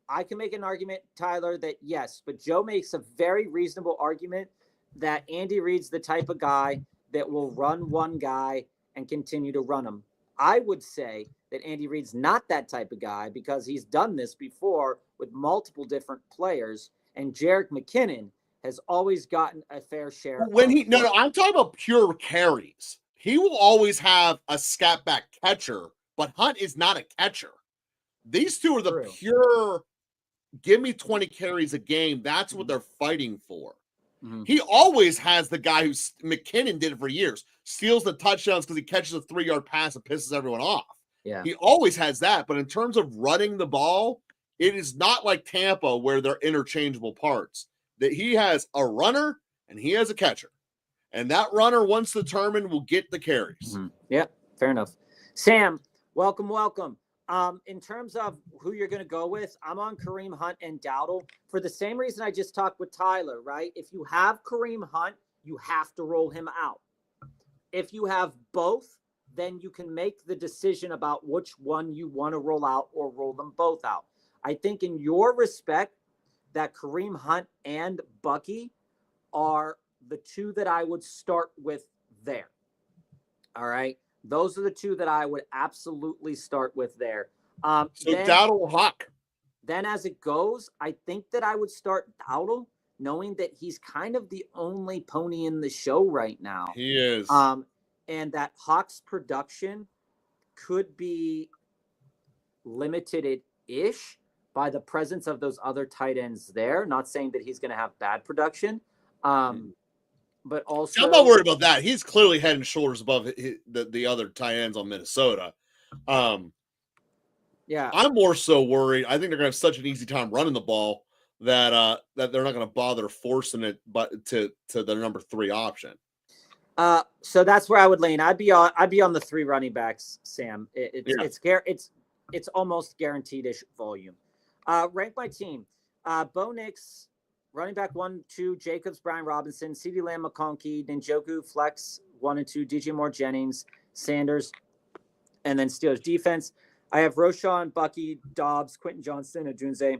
I can make an argument, Tyler, that yes, but Joe makes a very reasonable argument that Andy Reid's the type of guy that will run one guy and continue to run him. I would say that Andy Reid's not that type of guy because he's done this before with multiple different players, and Jerick McKinnon has always gotten a fair share. I'm talking about pure carries. He will always have a scat back catcher, but Hunt is not a catcher. These two are the pure give me 20 carries a game. That's what they're fighting for. Mhm. He always has the guy who McKinnon did it for years, steals the touchdowns because he catches a 3-yard pass and pisses everyone off. Yeah. He always has that. But in terms of running the ball, it is not like Tampa where they're interchangeable parts. That he has a runner and he has a catcher. And that runner, once determined, will get the carries. Mm-hmm. Yeah, fair enough. Sam, welcome. In terms of who you're going to go with, I'm on Kareem Hunt and Dowdle for the same reason I just talked with Tyler, right? If you have Kareem Hunt, you have to roll him out. If you have both, then you can make the decision about which one you want to roll out or roll them both out. I think in your respect that Kareem Hunt and Bucky are the two that I would start with there. All right. Those are the two that I would absolutely start with there. So Dowdle Hawk. Then as it goes, I think that I would start Dowdle, knowing that he's kind of the only pony in the show right now. He is. And that Hawk's production could be limited-ish by the presence of those other tight ends there. Not saying that he's going to have bad production. But also, I'm not worried about that. He's clearly head and shoulders above the other tight ends on Minnesota. Yeah, I'm more so worried. I think they're going to have such an easy time running the ball that they're not going to bother forcing it, but to their number 3 option. So that's where I would lean. I'd be on the 3 running backs, Sam. It's almost guaranteed-ish volume. Rank by team. Bo Nix. Running back 1, 2, Jacobs, Brian Robinson, CeeDee Lamb, McConkey, Njoku, Flex 1 and 2, DJ Moore, Jennings, Sanders, and then Steelers defense. I have Roschon, Bucky, Dobbs, Quentin Johnston, Odunze.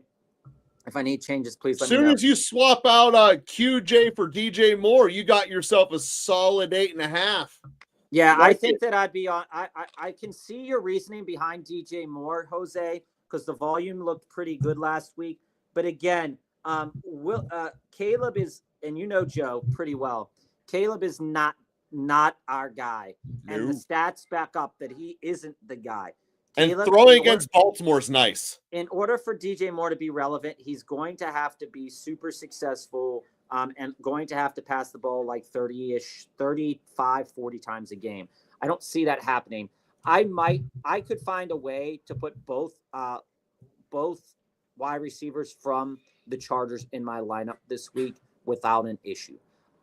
If I need changes, please let me know. As soon as you swap out QJ for DJ Moore, you got yourself a solid 8.5. Yeah, I think that I'd be on. I can see your reasoning behind DJ Moore, Jose, because the volume looked pretty good last week. But again, Caleb is, and you know Joe pretty well. Caleb is not our guy, and the stats back up that he isn't the guy. And throwing against Baltimore is nice. In order for DJ Moore to be relevant, he's going to have to be super successful, and going to have to pass the ball like 30-ish, 35, 40 times a game. I don't see that happening. I could find a way to put both wide receivers from the Chargers in my lineup this week without an issue.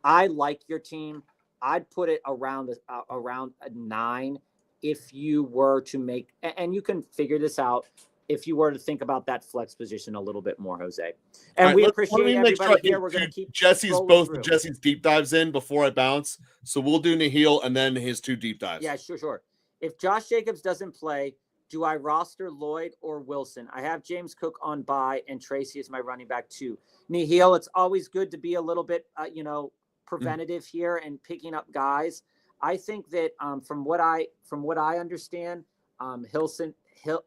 I like your team. I'd put it around a 9 if you were to make, and you can figure this out if you were to think about that flex position a little bit more, Jose. And we appreciate everybody here. We're going to keep Jesse's deep dives in before I bounce. So we'll do Nahil and then his 2 deep dives. Yeah, sure. If Josh Jacobs doesn't play, do I roster Lloyd or Wilson? I have James Cook on bye and Tracy is my running back 2. Nahil, it's always good to be a little bit, preventative here and picking up guys. I think that from what I understand,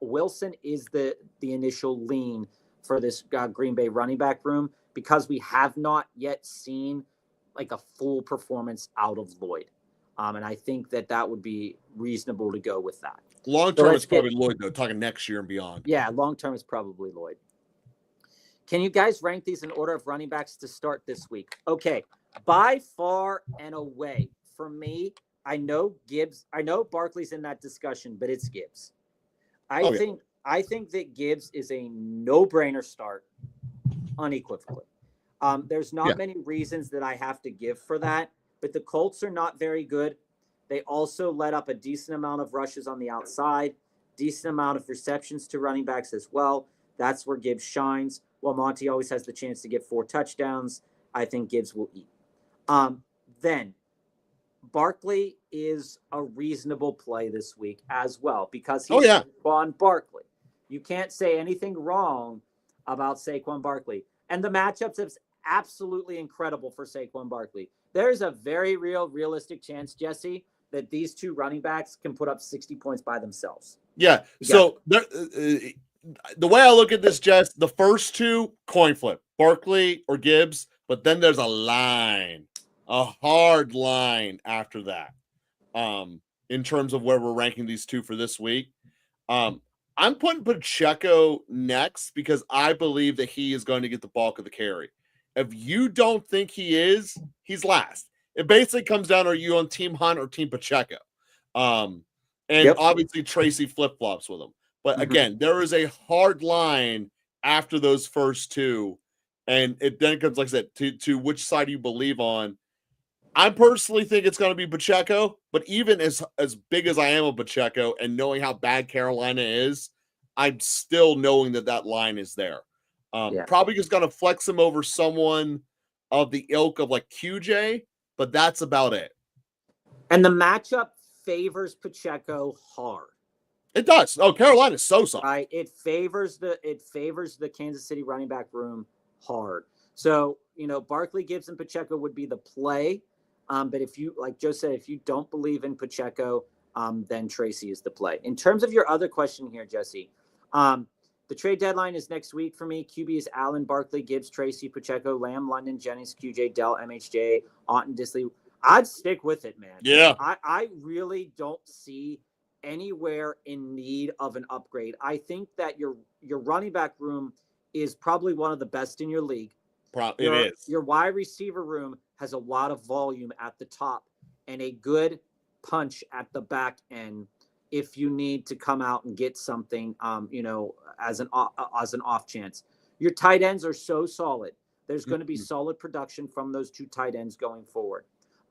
Wilson is the initial lean for this Green Bay running back room because we have not yet seen like a full performance out of Lloyd. And I think that would be reasonable to go with that. Long term is probably Lloyd, though, talking next year and beyond. Yeah, long term is probably Lloyd. Can you guys rank these in order of running backs to start this week? Okay, by far and away, for me, I know Barkley's in that discussion, but it's Gibbs. I think that Gibbs is a no-brainer start unequivocally. There's not many reasons that I have to give for that, but the Colts are not very good. They also let up a decent amount of rushes on the outside, decent amount of receptions to running backs as well. That's where Gibbs shines. While Monty always has the chance to get 4 touchdowns, I think Gibbs will eat. Then Barkley is a reasonable play this week as well because he's Saquon Barkley. You can't say anything wrong about Saquon Barkley. And the matchups is absolutely incredible for Saquon Barkley. There's a very realistic chance, Jesse, that these 2 running backs can put up 60 points by themselves. Yeah. So the way I look at this, Jess, the first 2 coin flip, Barkley or Gibbs, but then there's a hard line after that. In terms of where we're ranking these 2 for this week. I'm putting Pacheco next because I believe that he is going to get the bulk of the carry. If you don't think he is, he's last. It basically comes down, are you on Team Hunt or Team Pacheco? And obviously Tracy flip-flops with him. But again, there is a hard line after those first two. And it then comes, like I said, to which side you believe on. I personally think it's going to be Pacheco, but even as big as I am of Pacheco and knowing how bad Carolina is, I'm still knowing that line is there. Probably just going to flex him over someone of the ilk of like QJ, but that's about it. And the matchup favors Pacheco hard. It does. Oh, Carolina's so soft. Right. It favors the Kansas City running back room hard. So, Barkley, Gibbs, and Pacheco would be the play. But if you, like Joe said, if you don't believe in Pacheco, then Tracy is the play. In terms of your other question here, Jesse, the trade deadline is next week for me. QB is Allen, Barkley, Gibbs, Tracy, Pacheco, Lamb, London, Jennings, QJ, Dell, MHJ, Auten, Disley. I'd stick with it, man. Yeah. I really don't see anywhere in need of an upgrade. I think that your running back room is probably one of the best in your league. It is. Your wide receiver room has a lot of volume at the top and a good punch at the back end if you need to come out and get something, as an off chance. Your tight ends are so solid. There's going to be solid production from those two tight ends going forward.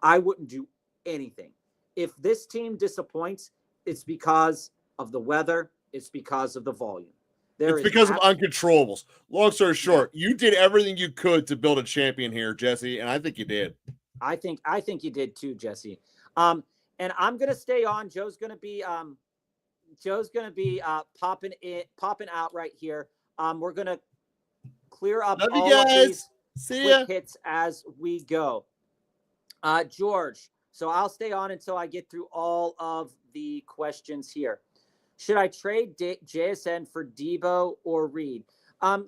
I wouldn't do anything. If this team disappoints, it's because of the weather. It's because of the volume. It's because of uncontrollables. Long story short, you did everything you could to build a champion here, Jesse, and I think you did. I think you did too, Jesse. And I'm gonna stay on. Joe's gonna be popping out right here. We're gonna clear up all of these quick hits as we go. George. So I'll stay on until I get through all of the questions here. Should I trade JSN for Debo or Reed?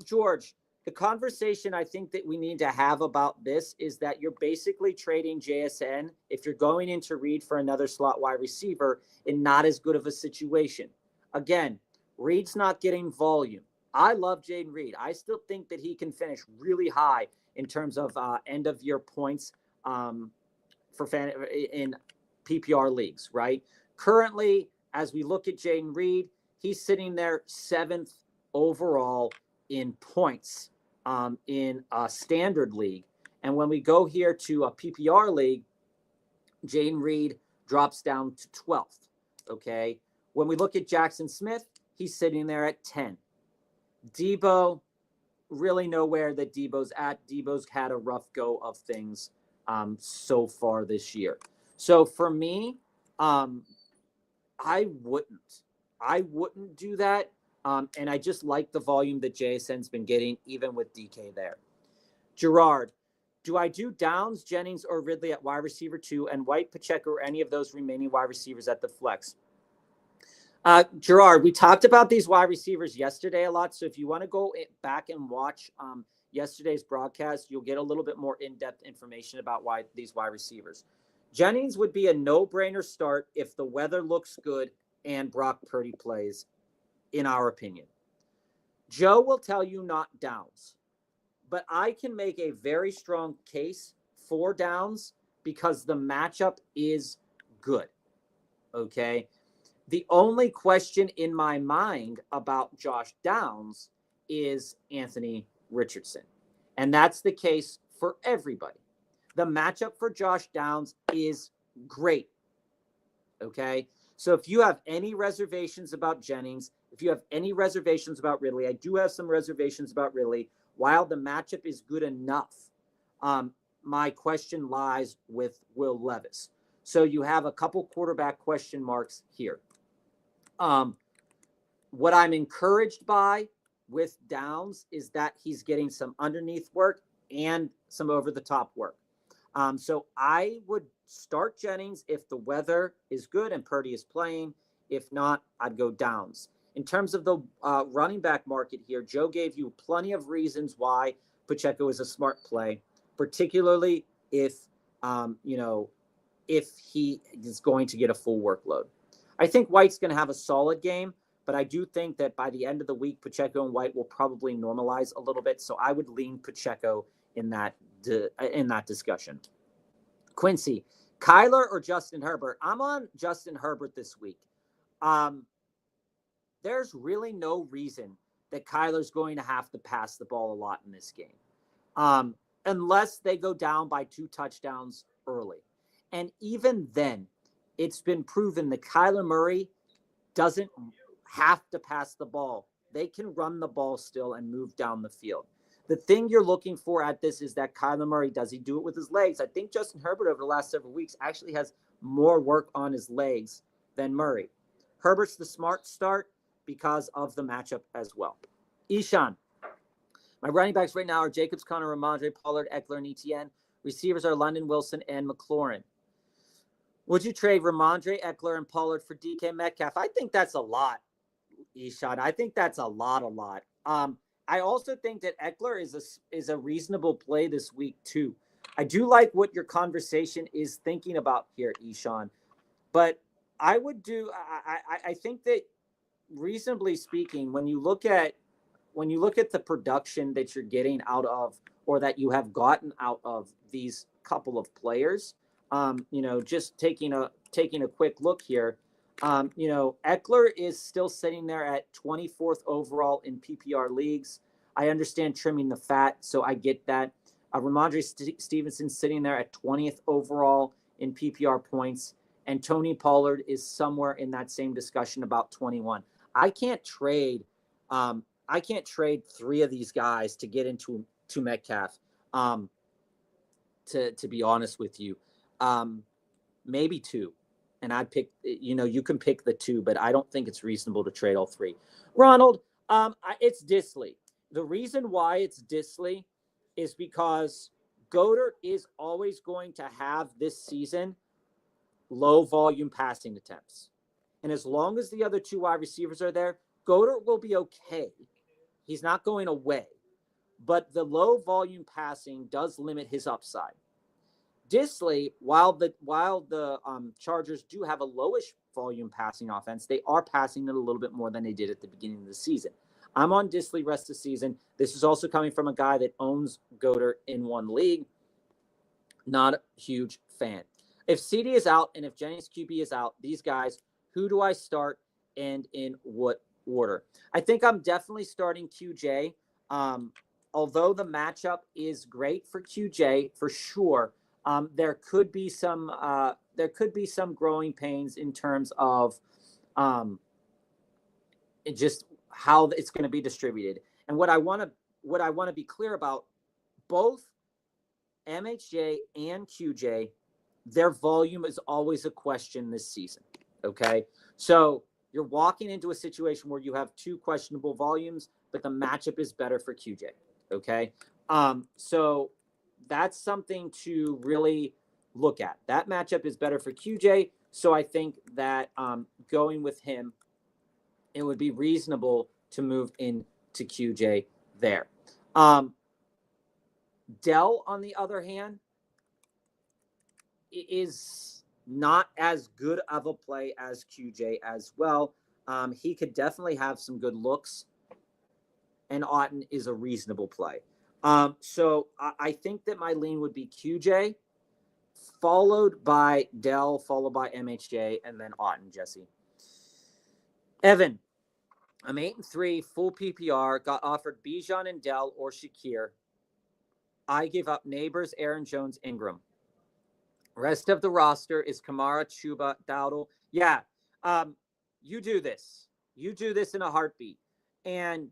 George, the conversation I think that we need to have about this is that you're basically trading JSN if you're going into Reed for another slot wide receiver in not as good of a situation. Again, Reed's not getting volume. I love Jaden Reed. I still think that he can finish really high in terms of end of year points for in PPR leagues, right? Currently, as we look at Jaden Reed, he's sitting there 7th overall in points in a standard league. And when we go here to a PPR league, Jaden Reed drops down to 12th, okay? When we look at Jackson Smith, he's sitting there at 10. Debo, really nowhere that Debo's at. Debo's had a rough go of things so far this year. So for me, I wouldn't do that. And I just like the volume that JSN's been getting, even with DK there. Gerard, do I do Downs, Jennings, or Ridley at wide receiver 2 and White, Pacheco, or any of those remaining wide receivers at the flex? Gerard, we talked about these wide receivers yesterday a lot. So if you want to go back and watch yesterday's broadcast, you'll get a little bit more in-depth information about why these wide receivers. Jennings would be a no-brainer start if the weather looks good and Brock Purdy plays, in our opinion. Joe will tell you not Downs, but I can make a very strong case for Downs because the matchup is good, okay? The only question in my mind about Josh Downs is Anthony Richardson, and that's the case for everybody. The matchup for Josh Downs is great, okay? So if you have any reservations about Jennings, if you have any reservations about Ridley, I do have some reservations about Ridley. While the matchup is good enough, my question lies with Will Levis. So you have a couple quarterback question marks here. What I'm encouraged by with Downs is that he's getting some underneath work and some over-the-top work. So I would start Jennings if the weather is good and Purdy is playing. If not, I'd go Downs. In terms of the running back market here, Joe gave you plenty of reasons why Pacheco is a smart play, particularly if he is going to get a full workload. I think White's going to have a solid game, But I do think that by the end of the week, Pacheco and White will probably normalize a little bit. So I would lean Pacheco in that discussion. Quincy, Kyler or Justin Herbert? I'm on Justin Herbert this week. There's really no reason that Kyler's going to have to pass the ball a lot in this game, unless they go down by 2 touchdowns early. And even then, it's been proven that Kyler Murray doesn't have to pass the ball. They can run the ball still and move down the field. The thing you're looking for at this is that Kyler Murray, does he do it with his legs? I think Justin Herbert over the last several weeks actually has more work on his legs than Murray. Herbert's the smart start because of the matchup as well. Ishan, my running backs right now are Jacobs, Conner, Ramondre, Pollard, Eckler, and Etienne. Receivers are London, Wilson, and McLaurin. Would you trade Ramondre, Eckler, and Pollard for DK Metcalf? I think that's a lot, Ishan. I think that's a lot. I also think that Eckler is a reasonable play this week too. I do like what your conversation is thinking about here, Ishan, but I think that reasonably speaking, when you look at the production that you're getting out of, or that you have gotten out of these couple of players, just taking a quick look here, Eckler is still sitting there at 24th overall in PPR leagues. I understand trimming the fat, so I get that. Ramondre Stevenson sitting there at 20th overall in PPR points, and Tony Pollard is somewhere in that same discussion, about 21. I can't trade 3 of these guys to get into Metcalf. To be honest with you, maybe 2. And I'd pick, you can pick the 2, but I don't think it's reasonable to trade all 3. Ronald, it's Disley. The reason why it's Disley is because Goddard is always going to have this season low volume passing attempts. And as long as the other 2 wide receivers are there, Goddard will be okay. He's not going away. But the low volume passing does limit his upside. Disley, while the Chargers do have a lowish volume passing offense, they are passing it a little bit more than they did at the beginning of the season. I'm on Disley rest of the season. This is also coming from a guy that owns Goddard in 1 league. Not a huge fan. If CD is out and if Jennings QB is out, these guys, who do I start and in what order? I think I'm definitely starting QJ. Although the matchup is great for QJ for sure, there could be some growing pains in terms of just how it's going to be distributed. And what I want to be clear about, both MHJ and QJ, their volume is always a question this season. Okay, so you're walking into a situation where you have 2 questionable volumes, but the matchup is better for QJ. Okay, so that's something to really look at. That matchup is better for QJ, so I think that going with him, it would be reasonable to move into QJ there. Dell, on the other hand, is not as good of a play as QJ as well. He could definitely have some good looks, and Otten is a reasonable play. So I think that my lean would be QJ, followed by Dell, followed by MHJ, and then Otten, Jesse. Evan, I'm 8-3, full PPR, got offered Bijan and Dell or Shakir. I give up Neighbors, Aaron Jones, Ingram. Rest of the roster is Kamara, Chuba, Dowdle. Yeah, you do this. You do this in a heartbeat. And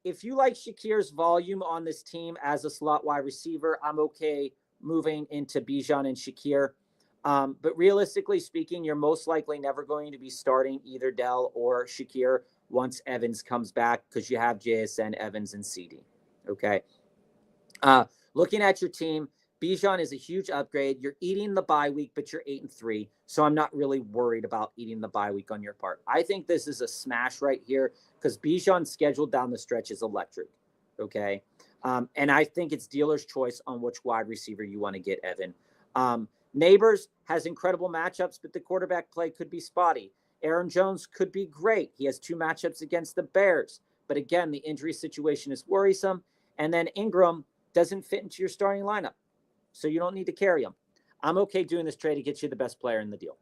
if you like Shakir's volume on this team as a slot wide receiver, I'm okay moving into Bijan and Shakir. But realistically speaking, you're most likely never going to be starting either Dell or Shakir once Evans comes back, because you have JSN, Evans, and CD. Okay. Looking at your team, Bijan is a huge upgrade. You're eating the bye week, but you're 8-3. So I'm not really worried about eating the bye week on your part. I think this is a smash right here, because Bijan's schedule down the stretch is electric. Okay. And I think it's dealer's choice on which wide receiver you want to get, Evan. Neighbors has incredible matchups, but the quarterback play could be spotty. Aaron Jones could be great. He has 2 matchups against the Bears. But again, the injury situation is worrisome. And then Ingram doesn't fit into your starting lineup. So you don't need to carry him. I'm okay doing this trade to get you the best player in the deal.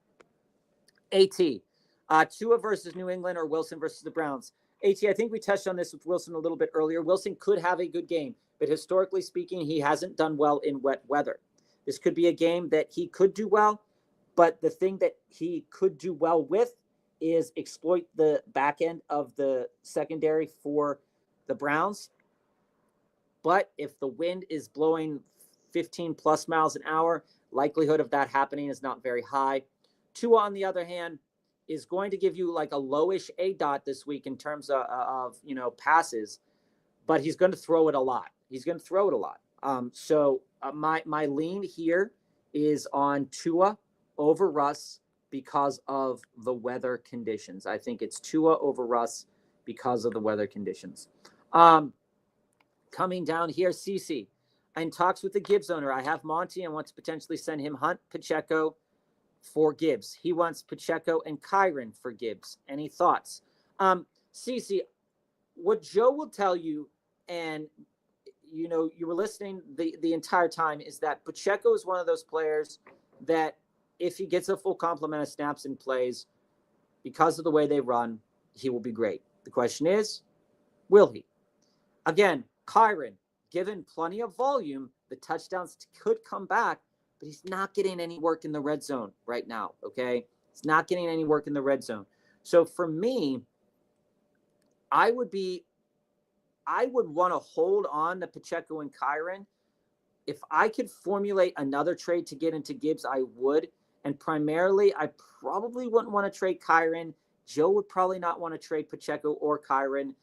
Tua versus New England or Wilson versus the Browns. I think we touched on this with Wilson a little bit earlier. Wilson could have a good game, but historically speaking, he hasn't done well in wet weather. This could be a game that he could do well, but the thing that he could do well with is exploit the back end of the secondary for the Browns. But if the wind is blowing 15 plus miles an hour, likelihood of that happening is not very high. Tua, on the other hand, is going to give you like a lowish ADOT this week in terms of passes, but he's going to throw it a lot. So my lean here is on Tua over Russ because of the weather conditions. I think it's Tua over Russ because of the weather conditions. Coming down here, CC, in talks with the Gibbs owner. I have Monty and want to potentially send him Hunt, Pacheco for Gibbs. He wants Pacheco and Kyren for Gibbs. Any thoughts? CC, what Joe will tell you, and you were listening the entire time, is that Pacheco is one of those players that if he gets a full complement of snaps and plays, because of the way they run, he will be great. The question is, will he? Again, Kyren, given plenty of volume, the touchdowns could come back, but he's not getting any work in the red zone right now, okay? He's not getting any work in the red zone. So for me, I would want to hold on to Pacheco and Kyren. If I could formulate another trade to get into Gibbs, I would. And primarily, I probably wouldn't want to trade Kyren. Joe would probably not want to trade Pacheco or Kyren.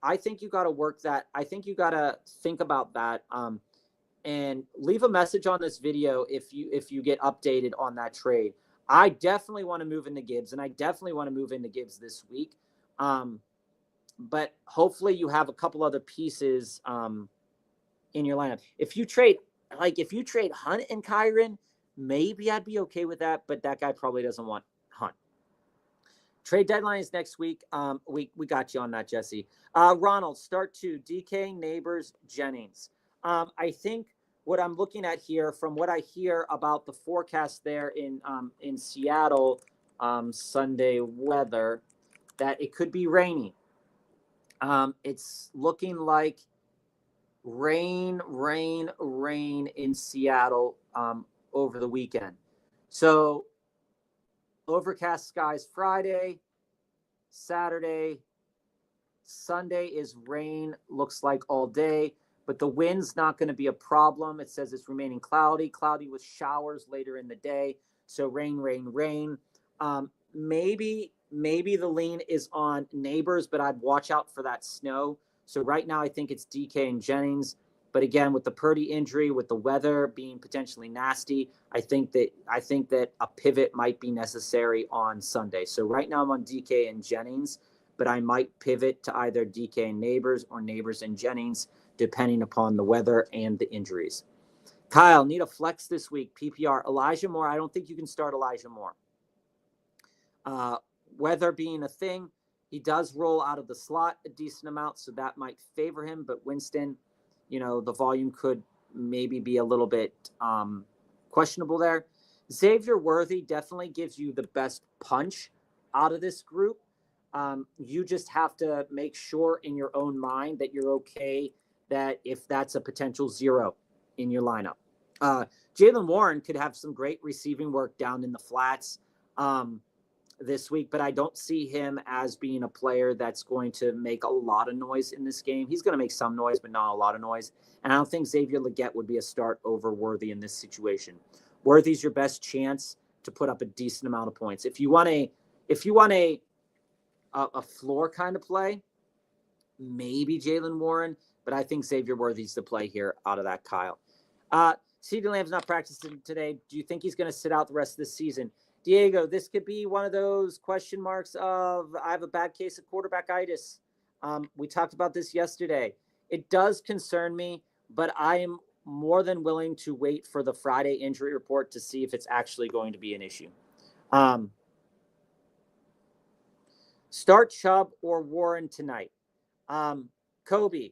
I think you got to work that. I think you got to think about that. And leave a message on this video if you get updated on that trade. I definitely want to move into Gibbs, and I definitely want to move into Gibbs this week. But hopefully you have a couple other pieces in your lineup. If you trade Hunt and Kyren, maybe I'd be okay with that, but that guy probably doesn't want Hunt. Trade deadline is next week. We got you on that, Jesse. Ronald, start 2, DK, Neighbors, Jennings. I think what I'm looking at here, from what I hear about the forecast there in Seattle, Sunday weather, that it could be rainy. It's looking like rain in Seattle over the weekend. So overcast skies Friday, Saturday, Sunday is rain, looks like all day. But the wind's not going to be a problem. It says it's remaining cloudy with showers later in the day. So rain. Maybe the lean is on Neighbors, but I'd watch out for that snow. So right now I think it's DK and Jennings. But again, with the Purdy injury, with the weather being potentially nasty, I think that a pivot might be necessary on Sunday. So right now I'm on DK and Jennings, but I might pivot to either DK and Neighbors or Neighbors and Jennings, depending upon the weather and the injuries. Kyle, need a flex this week. PPR. Elijah Moore. I don't think you can start Elijah Moore. Weather being a thing, he does roll out of the slot a decent amount, so that might favor him. But Winston, the volume could maybe be a little bit questionable there. Xavier Worthy definitely gives you the best punch out of this group. You just have to make sure in your own mind that you're okay that if that's a potential 0 in your lineup. Jaylen Warren could have some great receiving work down in the flats this week, but I don't see him as being a player that's going to make a lot of noise in this game. He's going to make some noise, but not a lot of noise. And I don't think Xavier Legette would be a start over Worthy in this situation. Worthy's your best chance to put up a decent amount of points. If you want a floor kind of play, maybe Jaylen Warren, but I think Xavier Worthy's the play here out of that, Kyle. CeeDee Lamb's not practicing today. Do you think he's going to sit out the rest of the season? Diego, this could be one of those question marks of I have a bad case of quarterbackitis. We talked about this yesterday. It does concern me, but I am more than willing to wait for the Friday injury report to see if it's actually going to be an issue. Start Chubb or Warren tonight. Kobe,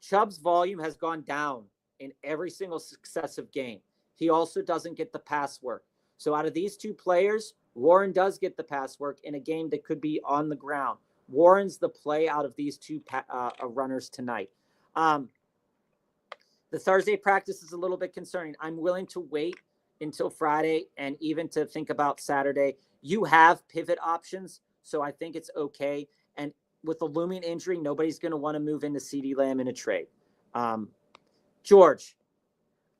Chubb's volume has gone down in every single successive game. He also doesn't get the pass work. So out of these two players, Warren does get the pass work in a game that could be on the ground. Warren's the play out of these two runners tonight. The Thursday practice is a little bit concerning. I'm willing to wait until Friday and even to think about Saturday. You have pivot options, so I think it's okay. And with the looming injury, nobody's going to want to move into CeeDee Lamb in a trade. George,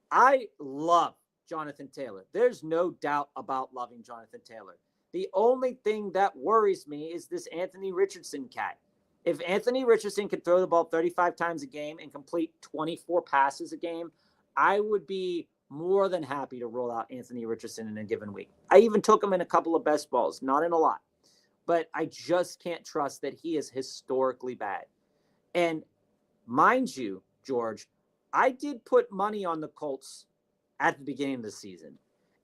I love Jonathan Taylor. There's no doubt about loving Jonathan Taylor. The only thing that worries me is this Anthony Richardson cat. If Anthony Richardson could throw the ball 35 times a game and complete 24 passes a game, I would be more than happy to roll out Anthony Richardson in a given week. I even took him in a couple of best balls, not in a lot. But I just can't trust that he is historically bad. And mind you, George, I did put money on the Colts at the beginning of the season,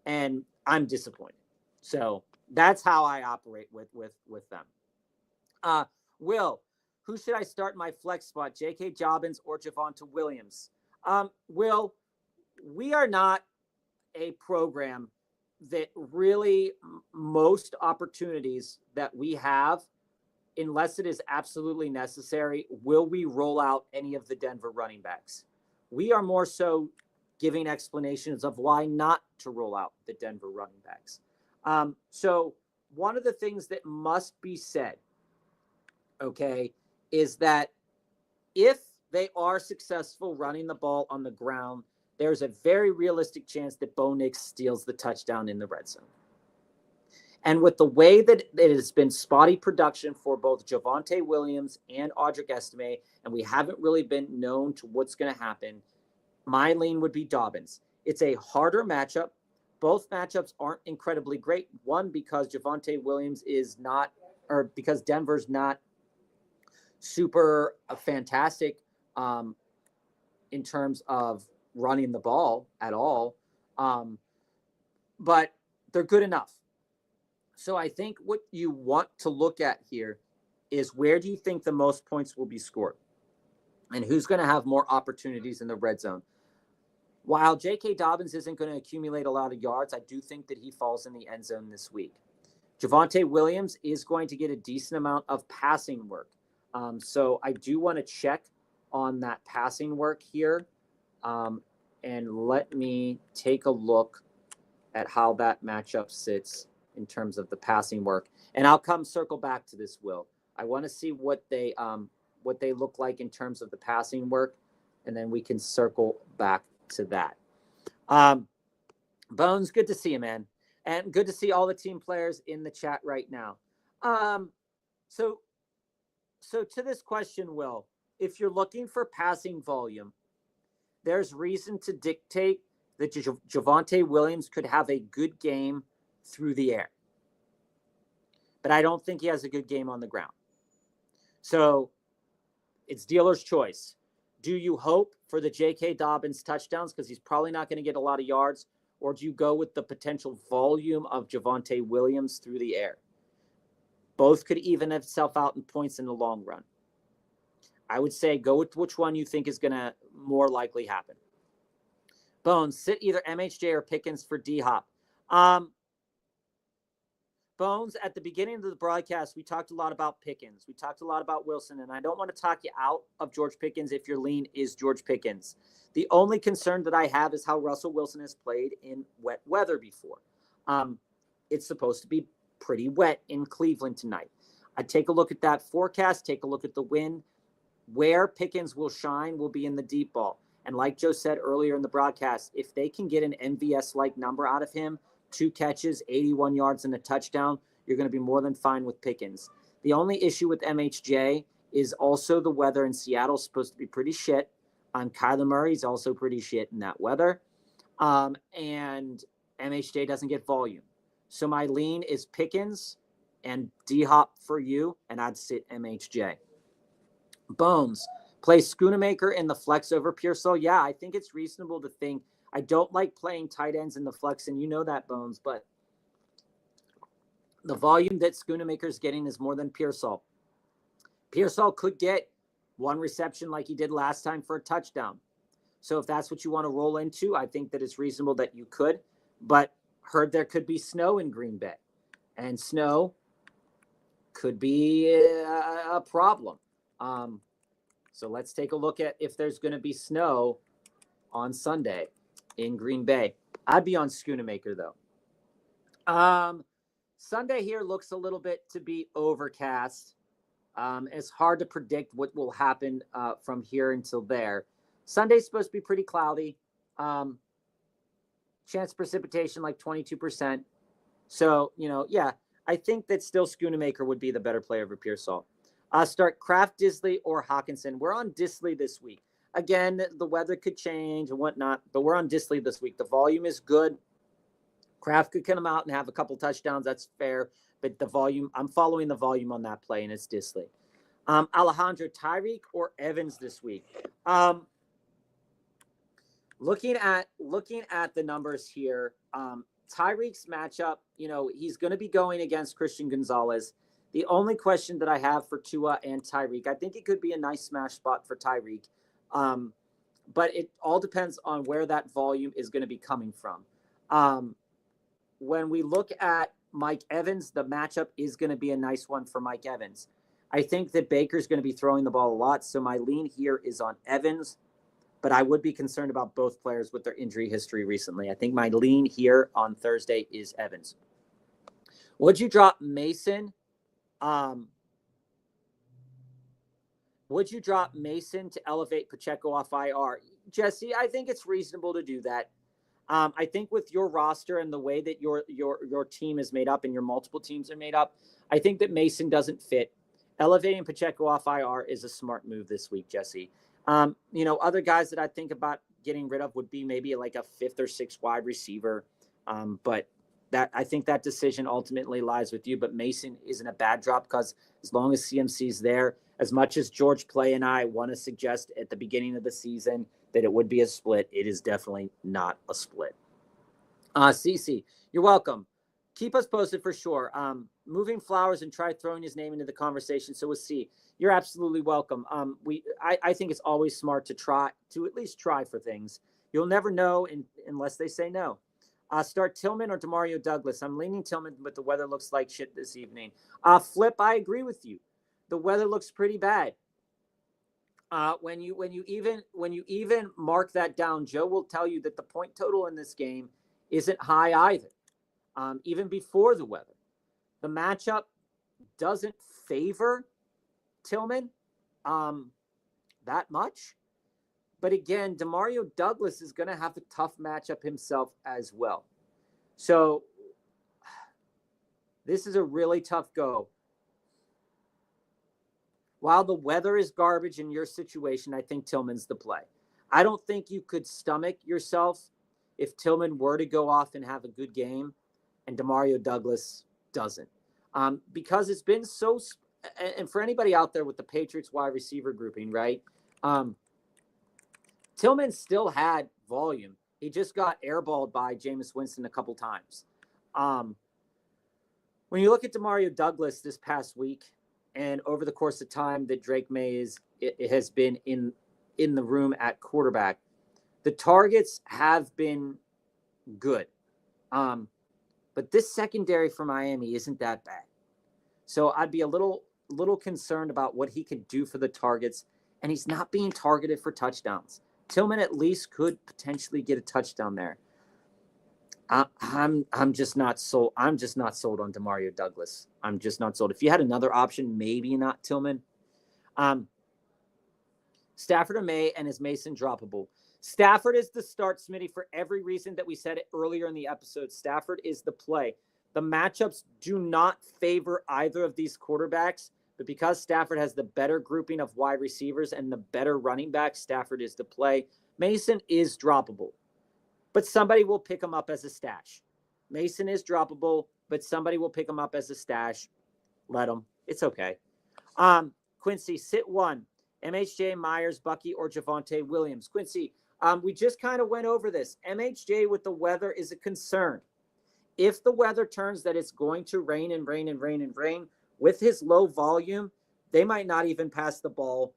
and I'm disappointed. So that's how I operate with them. Will, who should I start in my flex spot, J.K. Dobbins or Javonte Williams? Will, we are not a program that really most opportunities that we have, unless it is absolutely necessary, will we roll out any of the Denver running backs. We are more so giving explanations of why not to roll out the Denver running backs. So one of the things that must be said, okay, is that if they are successful running the ball on the ground, there's a very realistic chance that Bo Nix steals the touchdown in the red zone. And with the way that it has been spotty production for both Javonte Williams and Audric Estime, and we haven't really been known to what's going to happen, my lean would be Dobbins. It's a harder matchup. Both matchups aren't incredibly great. One, because Javonte Williams is not, or because Denver's not super fantastic in terms of running the ball at all. But they're good enough. So I think what you want to look at here is where do you think the most points will be scored and who's going to have more opportunities in the red zone. While J.K. Dobbins isn't going to accumulate a lot of yards, I do think that he falls in the end zone this week. Javonte Williams is going to get a decent amount of passing work. So I do want to check on that passing work here. And let me take a look at how that matchup sits in terms of the passing work. And I'll come circle back to this, Will. I want to see what they look like in terms of the passing work, and then we can circle back to that. Bones, good to see you, man. And good to see all the team players in the chat right now. So to this question, Will, if you're looking for passing volume, there's reason to dictate that Javonte Williams could have a good game through the air. But I don't think he has a good game on the ground. So it's dealer's choice. Do you hope for the J.K. Dobbins touchdowns because he's probably not going to get a lot of yards, or do you go with the potential volume of Javonte Williams through the air? Both could even itself out in points in the long run. I would say go with which one you think is going to more likely happen. Bones, sit either MHJ or Pickens for D-Hop. Bones, at the beginning of the broadcast, we talked a lot about Pickens. We talked a lot about Wilson, and I don't want to talk you out of George Pickens if your lean is George Pickens. The only concern that I have is how Russell Wilson has played in wet weather before. It's supposed to be pretty wet in Cleveland tonight. I take a look at that forecast, take a look at the wind. Where Pickens will shine will be in the deep ball. And like Joe said earlier in the broadcast, if they can get an MVS-like number out of him, 2 catches, 81 yards, and a touchdown, you're going to be more than fine with Pickens. The only issue with MHJ is also the weather in Seattle is supposed to be pretty shit. Kyler Murray's also pretty shit in that weather. And MHJ doesn't get volume. So my lean is Pickens and D-Hop for you, and I'd sit MHJ. Bones, play Schoonamaker in the flex over Pearsall. Yeah, I think it's reasonable to think. I don't like playing tight ends in the flex, and you know that, Bones, but The volume that Schoonamaker's getting is more than Pearsall. Pearsall could get one reception like he did last time for a touchdown. So if that's what you want to roll into, I think that it's reasonable that you could. But heard there could be snow in Green Bay. And snow could be a problem. So let's take a look at if there's going to be snow on Sunday in Green Bay. I'd be on Schoonamaker, though. Sunday here looks a little bit to be overcast. It's hard to predict what will happen from here until there. Sunday's supposed to be pretty cloudy. Chance of precipitation like 22%. So, yeah, I think that still Schoonamaker would be the better player over Pearsall. Start Kraft, Disley, or Hawkinson. We're on Disley this week. Again, the weather could change and whatnot, but we're on Disley this week. The volume is good. Kraft could come out and have a couple touchdowns. That's fair. But the volume, I'm following the volume on that play, and it's Disley. Alejandro, Tyreek, or Evans this week. Looking at the numbers here, Tyreek's matchup, he's going to be going against Christian Gonzalez. The only question that I have for Tua and Tyreek, I think it could be a nice smash spot for Tyreek. But it all depends on where that volume is going to be coming from. When we look at Mike Evans, the matchup is going to be a nice one for Mike Evans. I think that Baker's going to be throwing the ball a lot, so my lean here is on Evans, but I would be concerned about both players with their injury history recently. I think my lean here on Thursday is Evans. Would you drop Mason? Would you drop Mason to elevate Pacheco off IR? Jesse, I think it's reasonable to do that. I think with your roster and the way that your team is made up and your multiple teams are made up, I think that Mason doesn't fit. Elevating Pacheco off IR is a smart move this week, Jesse. Other guys that I think about getting rid of would be maybe like a 5th or 6th wide receiver. But I think that decision ultimately lies with you. But Mason isn't a bad drop because as long as CMC's there, as much as George Play and I want to suggest at the beginning of the season that it would be a split, it is definitely not a split. CC, you're welcome. Keep us posted for sure. Moving Flowers and try throwing his name into the conversation. So we'll see. You're absolutely welcome. I think it's always smart to at least try for things. You'll never know unless they say no. Start Tillman or Demario Douglas. I'm leaning Tillman, but the weather looks like shit this evening. Flip, I agree with you. The weather looks pretty bad. When you even mark that down, Joe will tell you that the point total in this game isn't high either. Even before the weather, the matchup doesn't favor Tillman that much. But again, Demario Douglas is going to have a tough matchup himself as well. So this is a really tough go. While the weather is garbage in your situation, I think Tillman's the play. I don't think you could stomach yourself if Tillman were to go off and have a good game and Demario Douglas doesn't. Because it's been so – and for anybody out there with the Patriots wide receiver grouping, right, Tillman still had volume. He just got airballed by Jameis Winston a couple times. When you look at Demario Douglas this past week and over the course of time that Drake May has been in the room at quarterback, the targets have been good. But this secondary for Miami isn't that bad. So I'd be a little concerned about what he could do for the targets, and he's not being targeted for touchdowns. Tillman at least could potentially get a touchdown there. I'm just not sold. I'm just not sold on Demario Douglas. I'm just not sold. If you had another option, maybe not Tillman. Stafford or May, and is Mason droppable? Stafford is the start, Smitty, for every reason that we said it earlier in the episode. Stafford is the play. The matchups do not favor either of these quarterbacks, but because Stafford has the better grouping of wide receivers and the better running backs, Stafford is the play. Mason is droppable, but somebody will pick him up as a stash. Mason is droppable, but somebody will pick him up as a stash. Let him. It's okay. Quincy, sit one. MHJ, Myers, Bucky, or Javonte Williams. Quincy, we just kind of went over this. MHJ with the weather is a concern. if the weather turns that it's going to rain and rain and rain and rain, with his low volume, they might not even pass the ball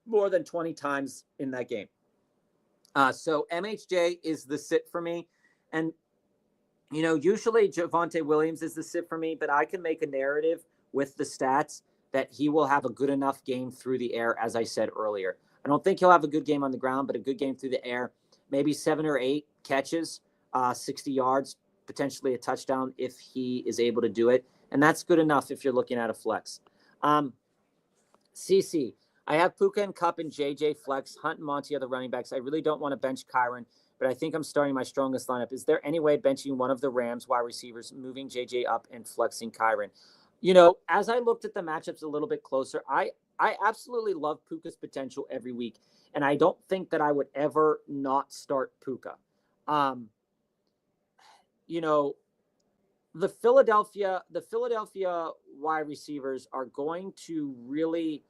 more than 20 times in that game. So MHJ is the sit for me. And, usually Javonte Williams is the sit for me, but I can make a narrative with the stats that he will have a good enough game through the air, as I said earlier. I don't think he'll have a good game on the ground, but a good game through the air, maybe 7 or 8 catches, 60 yards, potentially a touchdown if he is able to do it. And that's good enough if you're looking at a flex. CC, I have Puka and Kupp and JJ flex. Hunt and Monty are the running backs. I really don't want to bench Kyron, but I think I'm starting my strongest lineup. Is there any way benching one of the Rams wide receivers, moving JJ up and flexing Kyron? As I looked at the matchups a little bit closer, I absolutely love Puka's potential every week, and I don't think that I would ever not start Puka. The Philadelphia wide receivers are going to really,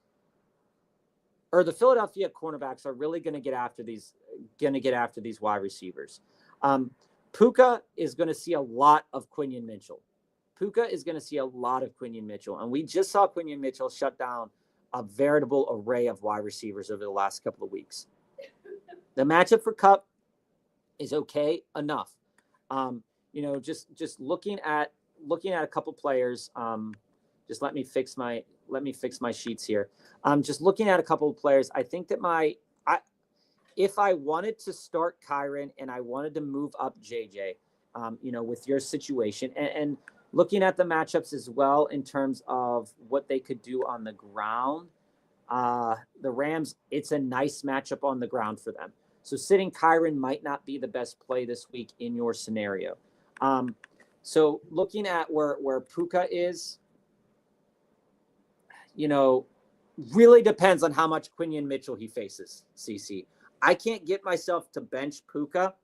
or the Philadelphia cornerbacks are really going to get after these wide receivers. Puka is going to see a lot of Quinion Mitchell. And we just saw Quinion Mitchell shut down a veritable array of wide receivers over the last couple of weeks. The matchup for Kupp is okay enough. Just looking at a couple players. Just let me fix my sheets here. Just looking at a couple of players. I think that if I wanted to start Kyron and I wanted to move up JJ, with your situation and looking at the matchups as well in terms of what they could do on the ground, the Rams, it's a nice matchup on the ground for them. So sitting Kyron might not be the best play this week in your scenario. So looking at where Puka is, really depends on how much Quinion Mitchell he faces, CC. I can't get myself to bench Puka,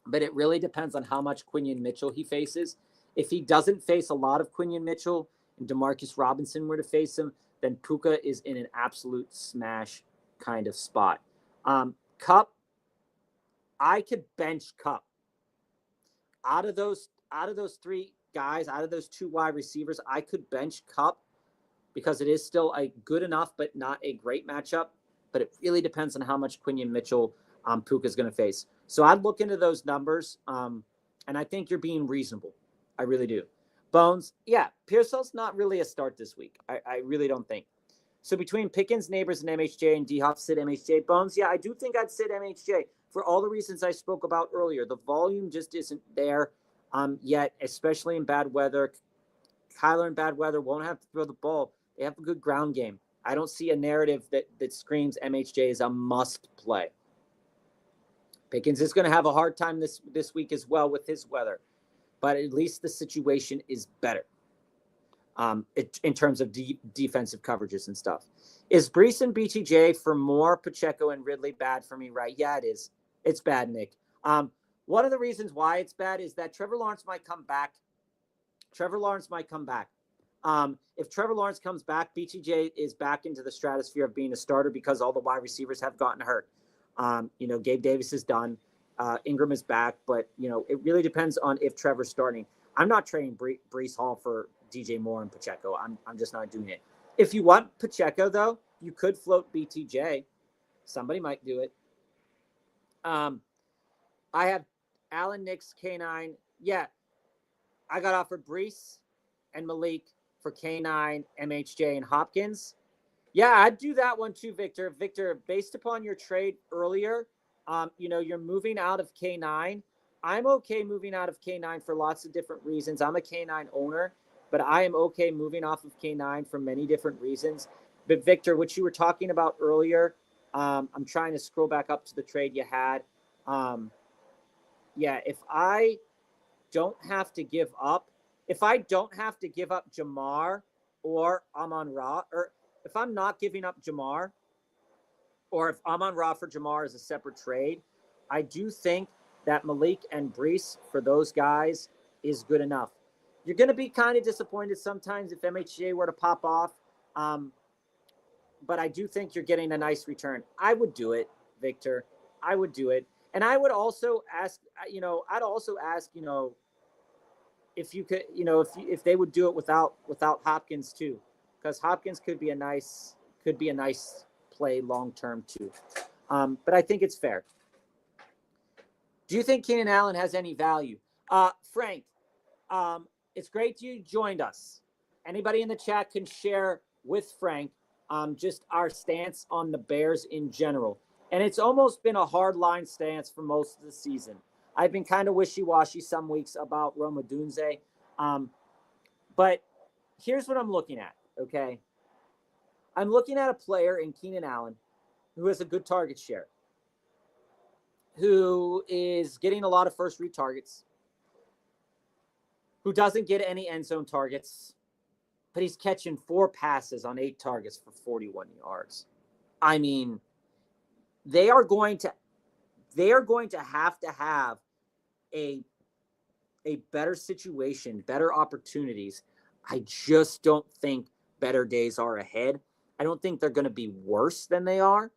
but it really depends on how much Quinion Mitchell he faces. If he doesn't face a lot of Quinion Mitchell and Demarcus Robinson were to face him, then Puka is in an absolute smash kind of spot. Kupp, I could bench Kupp. Out of those 3 guys, out of those 2 wide receivers, I could bench Kupp because it is still a good enough but not a great matchup. But it really depends on how much Quinion Mitchell Puka is going to face. So I'd look into those numbers, and I think you're being reasonable. I really do. Bones, yeah, Pearsall's not really a start this week. I really don't think. So between Pickens, Neighbors, and MHJ and D-Hop, sit MHJ. Bones, yeah, I do think I'd sit MHJ for all the reasons I spoke about earlier. The volume just isn't there yet, especially in bad weather. Kyler in bad weather won't have to throw the ball. They have a good ground game. I don't see a narrative that screams MHJ is a must play. Pickens is going to have a hard time this week as well with his weather, but at least the situation is better in terms of defensive coverages and stuff. Is Brees and BTJ for more Pacheco and Ridley bad for me, right? Yeah, it is. It's bad, Nick. One of the reasons why it's bad is that Trevor Lawrence might come back. If Trevor Lawrence comes back, BTJ is back into the stratosphere of being a starter because all the wide receivers have gotten hurt. Gabe Davis is done. Ingram is back, but it really depends on if Trevor's starting. I'm not trading Brees Hall for DJ Moore and Pacheco. I'm just not doing it. If you want Pacheco, though, you could float BTJ. Somebody might do it. I have Allen Nix, K9. Yeah, I got offered Brees and Malik for K9, MHJ, and Hopkins. Yeah, I'd do that one too, Victor. Victor, based upon your trade earlier, you're moving out of K9. I'm okay moving out of K9 for lots of different reasons. I'm a K9 owner, but I am okay moving off of K9 for many different reasons. But Victor, what you were talking about earlier, I'm trying to scroll back up to the trade you had. If I don't have to give up Jamar or Amon-Ra, or if I'm not giving up Jamar, or if Amon-Ra for Jamar is a separate trade, I do think that Malik and Brees for those guys is good enough. You're going to be kind of disappointed sometimes if MHJ were to pop off, but I do think you're getting a nice return. I would do it, Victor. I would do it. And I would also ask, if you could, if they would do it without Hopkins too, because Hopkins could be a nice play long term too. But I think it's fair. Do you think Keenan Allen has any value? Frank, it's great you joined us. Anybody in the chat can share with Frank just our stance on the Bears in general. And it's almost been a hard line stance for most of the season. I've been kind of wishy-washy some weeks about Roma Dunze. But here's what I'm looking at, okay? I'm looking at a player in Keenan Allen who has a good target share, who is getting a lot of first read targets, who doesn't get any end zone targets, but he's catching 4 passes on 8 targets for 41 yards. I mean, they are going to have a better situation, better opportunities. I just don't think better days are ahead. I don't think they're going to be worse than they are.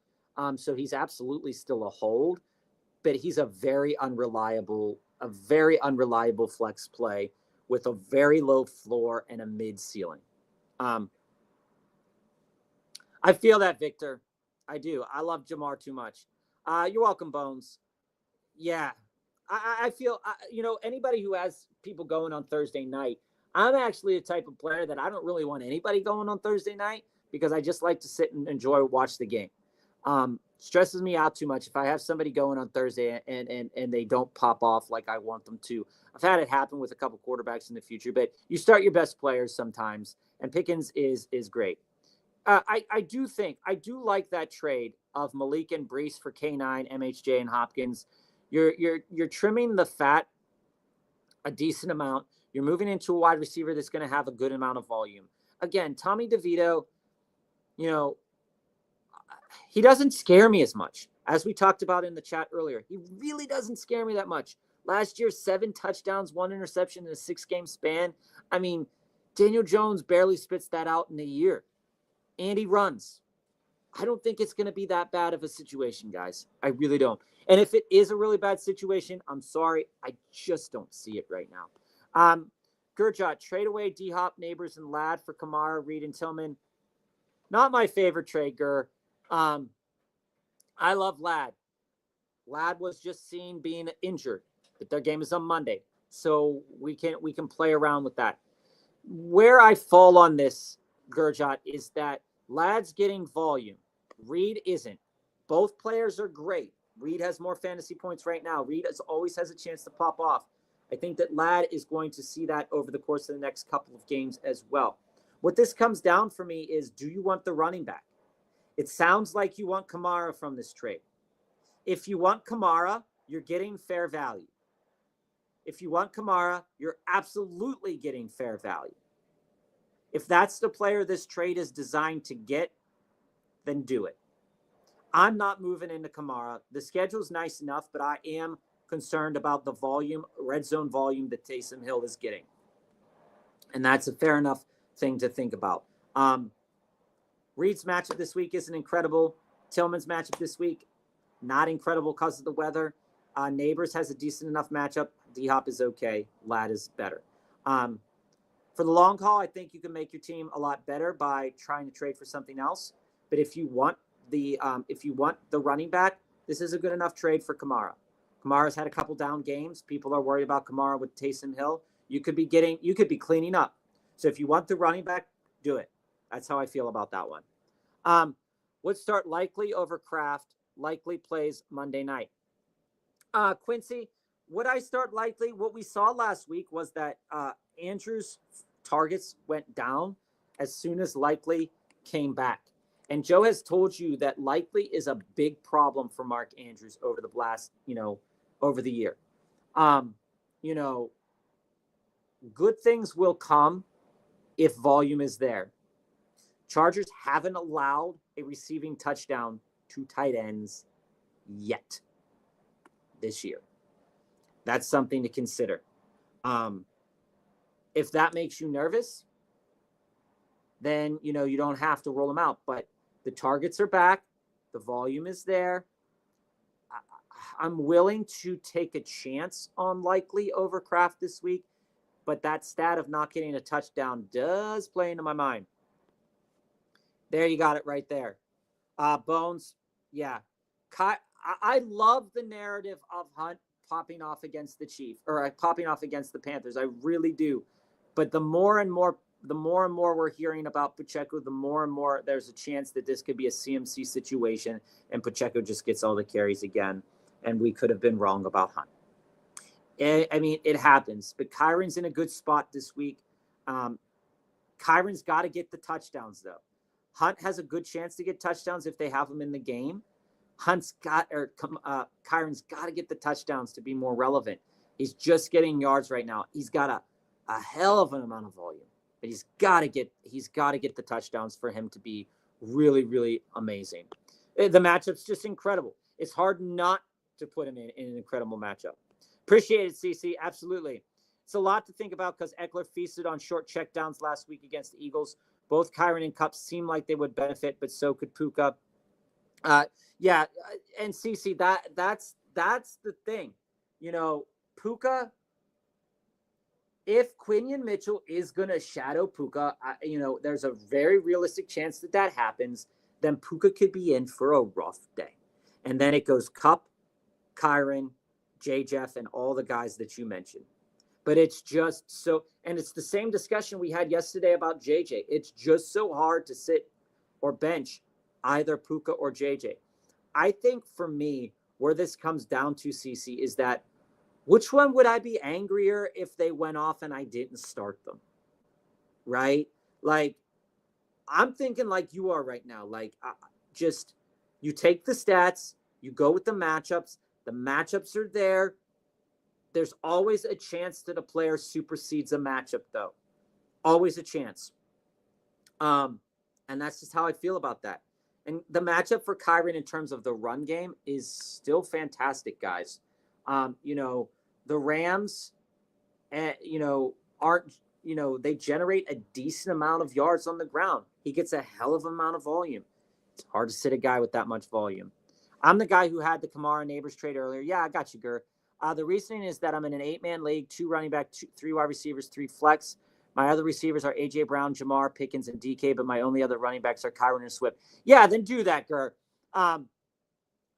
So he's absolutely still a hold, but he's a very unreliable flex play with a very low floor and a mid ceiling. I feel that, Victor. I do. I love Jamar too much. You're welcome, Bones. Yeah. I feel, anybody who has people going on Thursday night, I'm actually a type of player that I don't really want anybody going on Thursday night because I just like to sit and watch the game. Stresses me out too much if I have somebody going on Thursday and they don't pop off like I want them to. I've had it happen with a couple quarterbacks in the future, but you start your best players sometimes, and Pickens is great. I do like that trade of Malik and Brees for K9, MHJ, and Hopkins. You're trimming the fat a decent amount. You're moving into a wide receiver that's going to have a good amount of volume. Again, Tommy DeVito, he doesn't scare me as much as we talked about in the chat earlier. He really doesn't scare me that much. Last year, 7 touchdowns, 1 interception in a 6-game span. I mean, Daniel Jones barely spits that out in a year. And he runs. I don't think it's going to be that bad of a situation, guys. I really don't. And if it is a really bad situation, I'm sorry. I just don't see it right now. Gurjot, trade away D-Hop, Neighbors, and Ladd for Kamara, Reed, and Tillman. Not my favorite trade, Gur. I love Ladd. Ladd was just seen being injured, but their game is on Monday. So we can play around with that. Where I fall on this, Gurjot, is that Ladd's getting volume. Reed isn't. Both players are great. Reed has more fantasy points right now. Reed always has a chance to pop off. I think that Ladd is going to see that over the course of the next couple of games as well. What this comes down for me is, do you want the running back? It sounds like you want Kamara from this trade. If you want Kamara, you're getting fair value. If you want Kamara, you're absolutely getting fair value. If that's the player this trade is designed to get, then do it. I'm not moving into Kamara. The schedule's nice enough, but I am concerned about the volume, red zone volume that Taysom Hill is getting. And that's a fair enough thing to think about. Reed's matchup this week isn't incredible. Tillman's matchup this week, not incredible because of the weather. Neighbors has a decent enough matchup. D-Hop is okay. Ladd is better. For the long haul, I think you can make your team a lot better by trying to trade for something else. But if you want the running back, this is a good enough trade for Kamara. Kamara's had a couple down games. People are worried about Kamara with Taysom Hill. You could be cleaning up. So if you want the running back, do it. That's how I feel about that one. Would start Likely over Kraft. Likely plays Monday night. Quincy, would I start Likely? What we saw last week was that Andrews' targets went down as soon as Likely came back. And Joe has told you that Likely is a big problem for Mark Andrews over the over the year. Good things will come if volume is there. Chargers haven't allowed a receiving touchdown to tight ends yet this year. That's something to consider. If that makes you nervous, then, you don't have to roll them out. But the targets are back. The volume is there. I'm willing to take a chance on Likely over Kraft this week, but that stat of not getting a touchdown does play into my mind. There, you got it right there. Bones, yeah. I love the narrative of Hunt popping off against the Chiefs, or popping off against the Panthers. I really do. But the more and more we're hearing about Pacheco, the more and more there's a chance that this could be a CMC situation, and Pacheco just gets all the carries again, and we could have been wrong about Hunt. I mean, it happens. But Kyron's in a good spot this week. Kyron's got to get the touchdowns, though. Hunt has a good chance to get touchdowns if they have him in the game. Kyron's got to get the touchdowns to be more relevant. He's just getting yards right now. He's got a hell of an amount of volume, but he's got to get the touchdowns for him to be really, really amazing. The matchup's just incredible. It's hard not to put him in an incredible matchup. Appreciate it, CC. Absolutely. It's a lot to think about because Eckler feasted on short checkdowns last week against the Eagles. Both Kyron and Kupp seem like they would benefit, but so could Puka. Yeah, and CC, that's the thing. You know, Puka, if Quinion Mitchell is going to shadow Puka, there's a very realistic chance that happens. Then Puka could be in for a rough day. And then it goes Kupp, Kyron, J. Jeff, and all the guys that you mentioned. But it's just so, and it's the same discussion we had yesterday about JJ. It's just so hard to sit or bench either Puka or JJ. I think for me, where this comes down to, CC, is that which one would I be angrier if they went off and I didn't start them? Right? Like, I'm thinking like you are right now. Like, just you take the stats, you go with the matchups. The matchups are there. There's always a chance that a player supersedes a matchup, though. Always a chance. And that's just how I feel about that. And the matchup for Kyron in terms of the run game is still fantastic, guys. The Rams, aren't, they generate a decent amount of yards on the ground. He gets a hell of an amount of volume. It's hard to sit a guy with that much volume. I'm the guy who had the Kamara Neighbors trade earlier. Yeah, I got you, Gur. The reasoning is that I'm in an 8-man league, 2 running back, 3 wide receivers, 3 flex. My other receivers are A.J. Brown, Jamar, Pickens, and DK, but my only other running backs are Kyron and Swift. Yeah, then do that, Gur.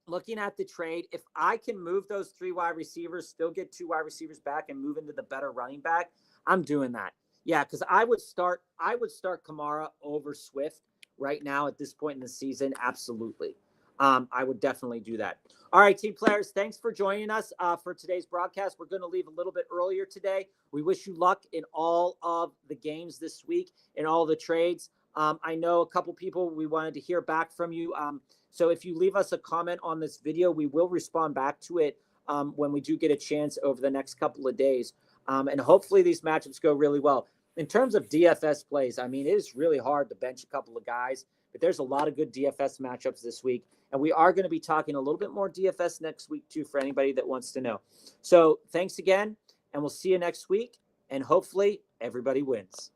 Looking at the trade, if I can move those 3 wide receivers, still get 2 wide receivers back and move into the better running back, I'm doing that. Yeah, because I would start Kamara over Swift right now at this point in the season. Absolutely. I would definitely do that. All right, team players, thanks for joining us for today's broadcast. We're going to leave a little bit earlier today. We wish you luck in all of the games this week, in all the trades. I know a couple people, we wanted to hear back from you. So if you leave us a comment on this video, we will respond back to it when we do get a chance over the next couple of days. And hopefully these matchups go really well. In terms of DFS plays, I mean, it is really hard to bench a couple of guys, but there's a lot of good DFS matchups this week. And we are going to be talking a little bit more DFS next week, too, for anybody that wants to know. So thanks again, and we'll see you next week. And hopefully everybody wins.